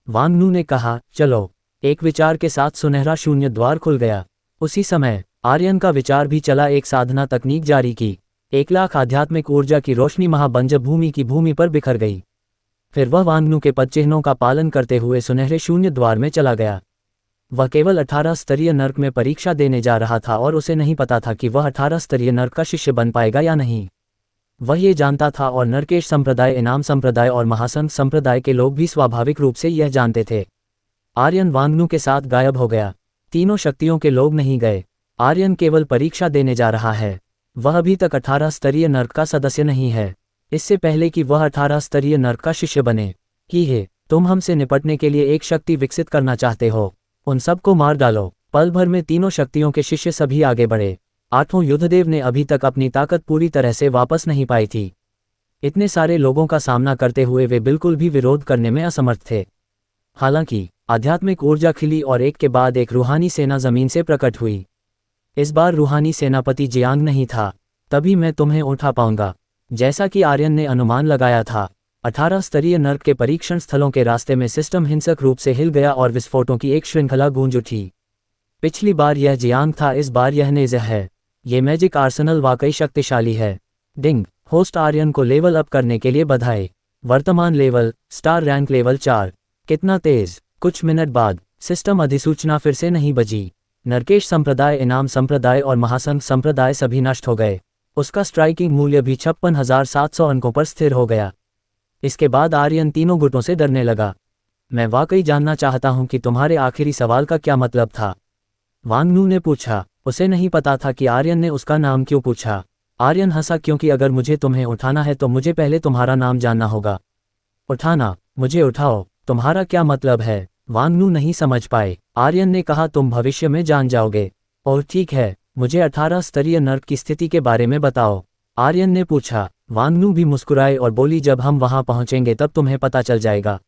वांगनू ने कहा, चलो। एक विचार के साथ सुनहरा शून्य द्वार खुल गया। उसी समय आर्यन का विचार भी चला। एक साधना तकनीक जारी की। 1,00,000 आध्यात्मिक ऊर्जा की रोशनी महाबंजर भूमि की भूमि पर बिखर गई। फिर वह वांगनू के पद चिन्हों का पालन करते हुए सुनहरे शून्य द्वार में चला गया। वह केवल 18 स्तरीय नर्क में परीक्षा देने जा रहा था और उसे नहीं पता था कि वह 18 स्तरीय नर्क का शिष्य बन पाएगा या नहीं। वह ये जानता था और नरकेश संप्रदाय, इनाम संप्रदाय और महासंघ संप्रदाय के लोग भी स्वाभाविक रूप से यह जानते थे। आर्यन वांगनू के साथ गायब हो गया। तीनों शक्तियों के लोग नहीं गए। आर्यन केवल परीक्षा देने जा रहा है। वह अभी तक 18 स्तरीय नर्क का सदस्य नहीं है। इससे पहले कि वह 18 स्तरीय नर्क का शिष्य बने। ही है, तुम हमसे निपटने के लिए एक शक्ति विकसित करना चाहते हो, उन सबको मार डालो। पल भर में तीनों शक्तियों के शिष्य सभी आगे बढ़े। आठों युद्धदेव ने अभी तक अपनी ताकत पूरी तरह से वापस नहीं पाई थी। इतने सारे लोगों का सामना करते हुए वे बिल्कुल भी विरोध करने में असमर्थ थे। हालांकि आध्यात्मिक ऊर्जा खिली और एक के बाद एक रूहानी सेना जमीन से प्रकट हुई। इस बार रूहानी सेनापति जियांग नहीं था। तभी मैं तुम्हें उठा पाऊंगा। जैसा कि आर्यन ने अनुमान लगाया था, 18 स्तरीय नर्क के परीक्षण स्थलों के रास्ते में सिस्टम हिंसक रूप से हिल गया और विस्फोटों की एक श्रृंखला गूंज उठी। पिछली बार यह जियांग था, इस बार यह नेज़ह है। ये मैजिक आर्सेनल वाकई शक्तिशाली है। डिंग, होस्ट आर्यन को लेवल अप करने के लिए बधाई। वर्तमान लेवल स्टार रैंक लेवल 4। कितना तेज। कुछ मिनट बाद सिस्टम अधिसूचना फिर से नहीं बजी। नरकेश संप्रदाय, इनाम संप्रदाय और महासंघ संप्रदाय सभी नष्ट हो गए। उसका स्ट्राइकिंग मूल्य भी 56,700 अंकों पर स्थिर हो गया। इसके बाद आर्यन तीनों गुटों से डरने लगा। मैं वाकई जानना चाहता हूं कि तुम्हारे आखिरी सवाल का क्या मतलब था, वांगनू ने पूछा। उसे नहीं पता था कि आर्यन ने उसका नाम क्यों पूछा। आर्यन हंसा, क्योंकि अगर मुझे तुम्हें उठाना है तो मुझे पहले तुम्हारा नाम जानना होगा। उठाना? मुझे उठाओ, तुम्हारा क्या मतलब है? वांगनू नहीं समझ पाए। आर्यन ने कहा, तुम भविष्य में जान जाओगे। और ठीक है, मुझे 18 स्तरीय नर्क की स्थिति के बारे में बताओ, आर्यन ने पूछा। वांगनू भी मुस्कुराए और बोली, जब हम वहां पहुंचेंगे तब तुम्हें पता चल जाएगा।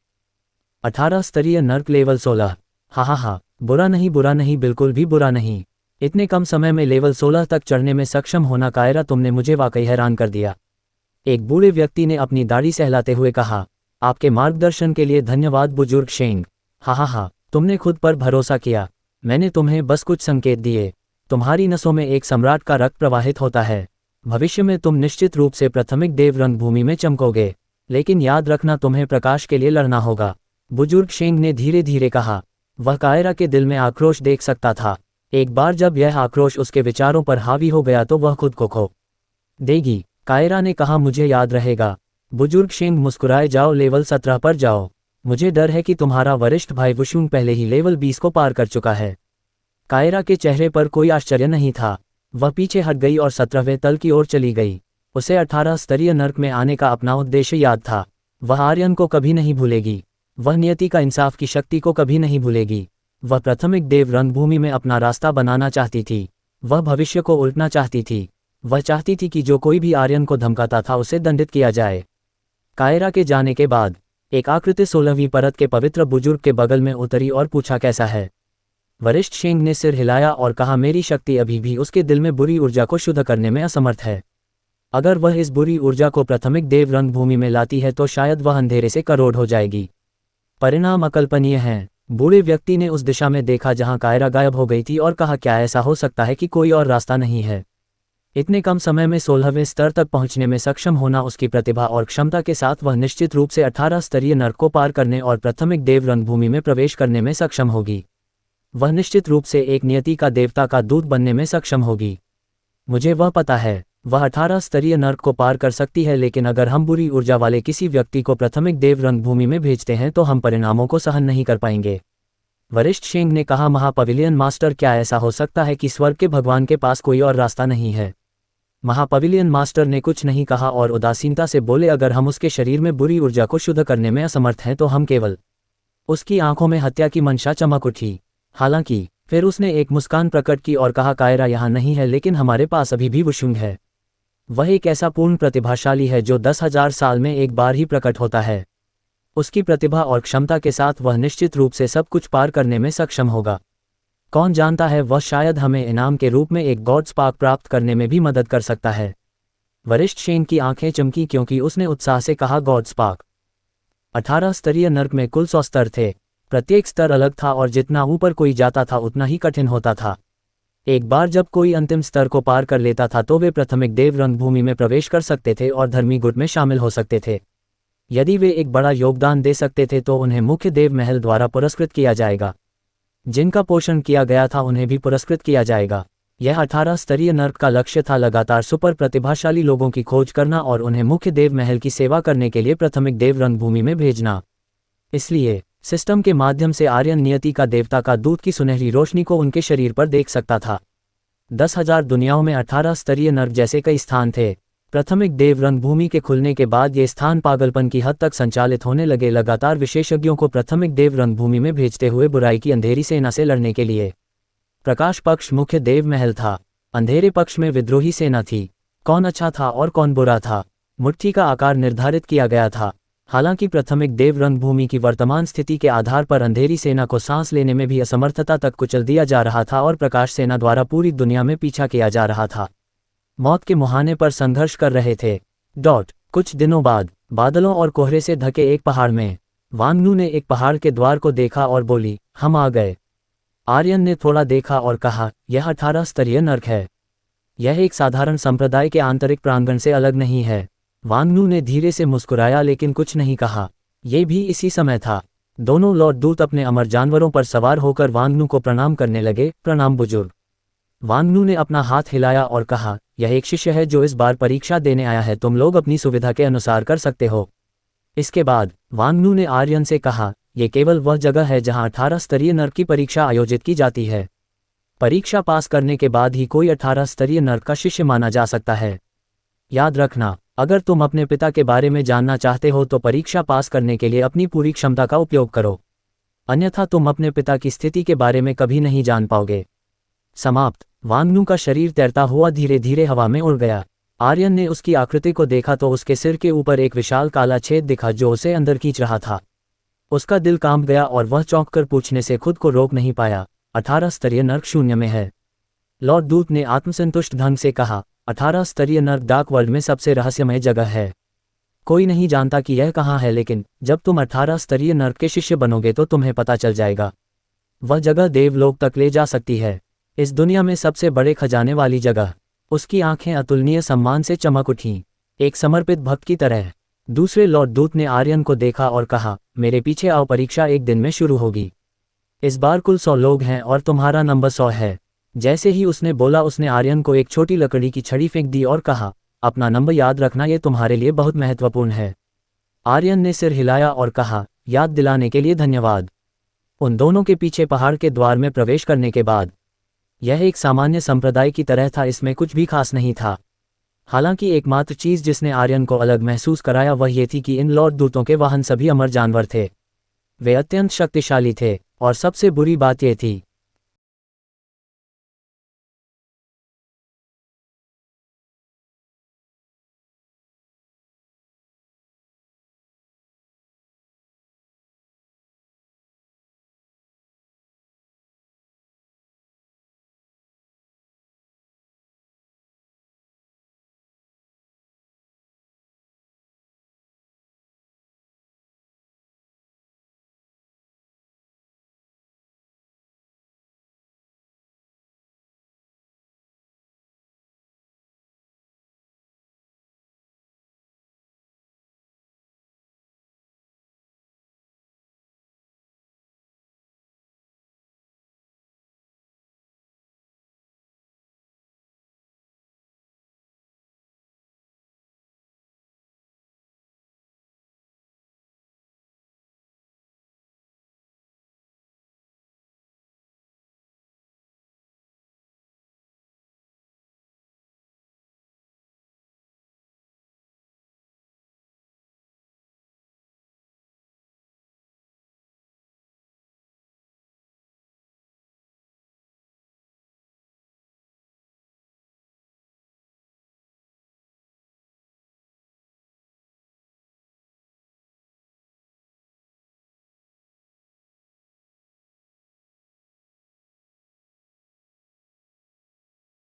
18 स्तरीय नर्क लेवल 16। हा, बुरा नहीं, बिल्कुल भी बुरा नहीं। इतने कम समय में लेवल 16 तक चढ़ने में सक्षम होना, कायरा तुमने मुझे वाकई हैरान कर दिया। एक बूढ़े व्यक्ति ने अपनी दाढ़ी सहलाते हुए कहा। आपके मार्गदर्शन के लिए धन्यवाद बुजुर्ग शेंग। हा, तुमने खुद पर भरोसा किया। मैंने तुम्हें बस कुछ संकेत दिए। तुम्हारी नसों में एक सम्राट का रक्त प्रवाहित होता है। भविष्य में तुम निश्चित रूप से प्राथमिक देव रंगभूमि में चमकोगे, लेकिन याद रखना तुम्हें प्रकाश के लिए लड़ना होगा, बुजुर्ग शेंग ने धीरे धीरे कहा। वह कायरा के दिल में आक्रोश देख सकता था। एक बार जब यह आक्रोश उसके विचारों पर हावी हो गया तो वह खुद को खो देगी। कायरा ने कहा, मुझे याद रहेगा। बुजुर्ग शेंग मुस्कुराए, जाओ लेवल 17 पर जाओ। मुझे डर है कि तुम्हारा वरिष्ठ भाई वुशुंग पहले ही लेवल 20 को पार कर चुका है। कायरा के चेहरे पर कोई आश्चर्य नहीं था। वह पीछे हट गई और 17वें तल की ओर चली गई। उसे 18 स्तरीय नर्क में आने का अपना उद्देश्य याद था। वह आर्यन को कभी नहीं भूलेगी। वह नियति का इंसाफ की शक्ति को कभी नहीं भूलेगी। वह प्राथमिक देव रंगभूमि में अपना रास्ता बनाना चाहती थी। वह भविष्य को उल्टना चाहती थी। वह चाहती थी कि जो कोई भी आर्यन को धमकाता था उसे दंडित किया जाए। कायरा के जाने के बाद एक आकृति 16वीं परत के पवित्र बुजुर्ग के बगल में उतरी और पूछा, कैसा है? वरिष्ठ शेंग ने सिर हिलाया और कहा, मेरी शक्ति अभी भी उसके दिल में बुरी ऊर्जा को शुद्ध करने में असमर्थ है। अगर वह इस बुरी ऊर्जा को प्राथमिक देव रंगभूमि में लाती है तो शायद वह अंधेरे से करोड़ हो जाएगी। परिणाम अकल्पनीय हैं। बूढ़े व्यक्ति ने उस दिशा में देखा जहां कायरा गायब हो गई थी और कहा, क्या ऐसा हो सकता है कि कोई और रास्ता नहीं है? इतने कम समय में 16वें स्तर तक पहुंचने में सक्षम होना उसकी प्रतिभा और क्षमता के साथ वह निश्चित रूप से 18 स्तरीय नर्क को पार करने और प्राथमिक देव रंगभूमि में प्रवेश करने में सक्षम होगी। वह निश्चित रूप से एक नियति का देवता का दूत बनने में सक्षम होगी। मुझे वह पता है। वह 18 स्तरीय नर्क को पार कर सकती है, लेकिन अगर हम बुरी ऊर्जा वाले किसी व्यक्ति को प्राथमिक देव रंगभूमि में भेजते हैं तो हम परिणामों को सहन नहीं कर पाएंगे। वरिष्ठ शेंग ने कहा, महापविलियन मास्टर, क्या ऐसा हो सकता है कि स्वर्ग के भगवान के पास कोई और रास्ता नहीं है? महापविलियन मास्टर ने कुछ नहीं कहा और उदासीनता से बोले, अगर हम उसके शरीर में बुरी ऊर्जा को शुद्ध करने में असमर्थ हैं तो हम केवल। उसकी आंखों में हत्या की मंशा चमक उठी। हालांकि फिर उसने एक मुस्कान प्रकट की और कहा, कायरा यहाँ नहीं है, लेकिन हमारे पास अभी भी वुशुंग है। वह एक ऐसा पूर्ण प्रतिभाशाली है जो 10,000 साल में एक बार ही प्रकट होता है। उसकी प्रतिभा और क्षमता के साथ वह निश्चित रूप से सब कुछ पार करने में सक्षम होगा। कौन जानता है, वह शायद हमें इनाम के रूप में एक गॉड स्पार्क प्राप्त करने में भी मदद कर सकता है। वरिष्ठ शेंग की आंखें चमकी क्योंकि उसने उत्साह से कहा, गॉड स्पार्क। 18 स्तरीय नर्क में कुल 100 स्तर थे। प्रत्येक स्तर अलग था और जितना ऊपर कोई जाता था उतना ही कठिन होता था। एक बार जब कोई अंतिम स्तर को पार कर लेता था तो वे प्राथमिक देव रंगभूमि में प्रवेश कर सकते थे और धर्मी गुट में शामिल हो सकते थे। यदि वे एक बड़ा योगदान दे सकते थे तो उन्हें मुख्य देव महल द्वारा पुरस्कृत किया जाएगा। जिनका पोषण किया गया था उन्हें भी पुरस्कृत किया जाएगा। यह 18 स्तरीय नर्क का लक्ष्य था लगातार सुपर प्रतिभाशाली लोगों की खोज करना और उन्हें मुख्य देव महल की सेवा करने के लिए प्राथमिक देव रंगभूमि में भेजना। इसलिए सिस्टम के माध्यम से आर्यन नियति का देवता का दूत की सुनहरी रोशनी को उनके शरीर पर देख सकता था। 10,000 दुनियाओं में 18 स्तरीय नर्क जैसे कई स्थान थे। प्राथमिक देव रंगभूमि के खुलने के बाद ये स्थान पागलपन की हद तक संचालित होने लगे, लगातार विशेषज्ञों को प्राथमिक देव रंगभूमि में भेजते हुए बुराई की अंधेरी सेना से लड़ने के लिए। प्रकाश पक्ष मुख्य देव महल था, अंधेरे पक्ष में विद्रोही सेना थी। कौन अच्छा था और कौन बुरा था, मुट्ठी का आकार निर्धारित किया गया था। हालांकि प्राथमिक देव रंगभूमि की वर्तमान स्थिति के आधार पर अंधेरी सेना को सांस लेने में भी असमर्थता तक कुचल दिया जा रहा था और प्रकाश सेना द्वारा पूरी दुनिया में पीछा किया जा रहा था। मौत के मुहाने पर संघर्ष कर रहे थे। कुछ दिनों बाद बादलों और कोहरे से ढके एक पहाड़ में वांग नू ने एक पहाड़ के द्वार को देखा और बोली, हम आ गए। आर्यन ने थोड़ा देखा और कहा, यह 18 स्तरीय नर्क है। यह एक साधारण संप्रदाय के आंतरिक प्रांगण से अलग नहीं है। वांग नू ने धीरे से मुस्कुराया लेकिन कुछ नहीं कहा। ये भी इसी समय था। दोनों लॉर्ड दूत अपने अमर जानवरों पर सवार होकर वांग नू को प्रणाम करने लगे। प्रणाम बुजुर्ग। वांग नू ने अपना हाथ हिलाया और कहा, यह एक शिष्य है जो इस बार परीक्षा देने आया है, तुम लोग अपनी सुविधा के अनुसार कर सकते हो। इसके बाद वांग नू ने आर्यन से कहा, यह केवल वह जगह है जहां 18 स्तरीय नर्क की परीक्षा आयोजित की जाती है। परीक्षा पास करने के बाद ही कोई 18 स्तरीय नर्क का शिष्य माना जा सकता है। याद रखना, अगर तुम अपने पिता के बारे में जानना चाहते हो तो परीक्षा पास करने के लिए अपनी पूरी क्षमता का उपयोग करो, अन्यथा तुम अपने पिता की स्थिति के बारे में कभी नहीं जान पाओगे। समाप्त। वांग नू का शरीर तैरता हुआ धीरे धीरे हवा में उड़ गया। आर्यन ने उसकी आकृति को देखा तो उसके सिर के ऊपर एक विशाल काला छेद दिखा जो उसे अंदर खींच रहा था। उसका दिल कांप गया और वह चौंक कर पूछने से खुद को रोक नहीं पाया, 18 स्तरीय नर्क शून्य में है। लॉर्ड दूत ने आत्मसंतुष्ट ढंग से कहा, 18 स्तरीय नर्क डार्क वर्ल्ड में सबसे रहस्यमय जगह है। कोई नहीं जानता कि यह कहाँ है, लेकिन जब तुम 18 स्तरीय नर्क के शिष्य बनोगे तो तुम्हें पता चल जाएगा। वह जगह देवलोक तक ले जा सकती है, इस दुनिया में सबसे बड़े खजाने वाली जगह। उसकी आंखें अतुलनीय सम्मान से चमक उठीं, एक समर्पित भक्त की तरह। दूसरे लॉर्ड दूत ने आर्यन को देखा और कहा, मेरे पीछे आओ, परीक्षा एक दिन में शुरू होगी। इस बार कुल 100 लोग हैं और तुम्हारा नंबर 100 है। जैसे ही उसने बोला उसने आर्यन को एक छोटी लकड़ी की छड़ी फेंक दी और कहा, अपना नंबर याद रखना, ये तुम्हारे लिए बहुत महत्वपूर्ण है। आर्यन ने सिर हिलाया और कहा, याद दिलाने के लिए धन्यवाद। उन दोनों के पीछे पहाड़ के द्वार में प्रवेश करने के बाद यह एक सामान्य संप्रदाय की तरह था, इसमें कुछ भी खास नहीं था। हालांकि एकमात्र चीज जिसने आर्यन को अलग महसूस कराया वह ये थी कि इन लॉर्ड दूतों के वाहन सभी अमर जानवर थे। वे अत्यंत शक्तिशाली थे और सबसे बुरी बात यह थी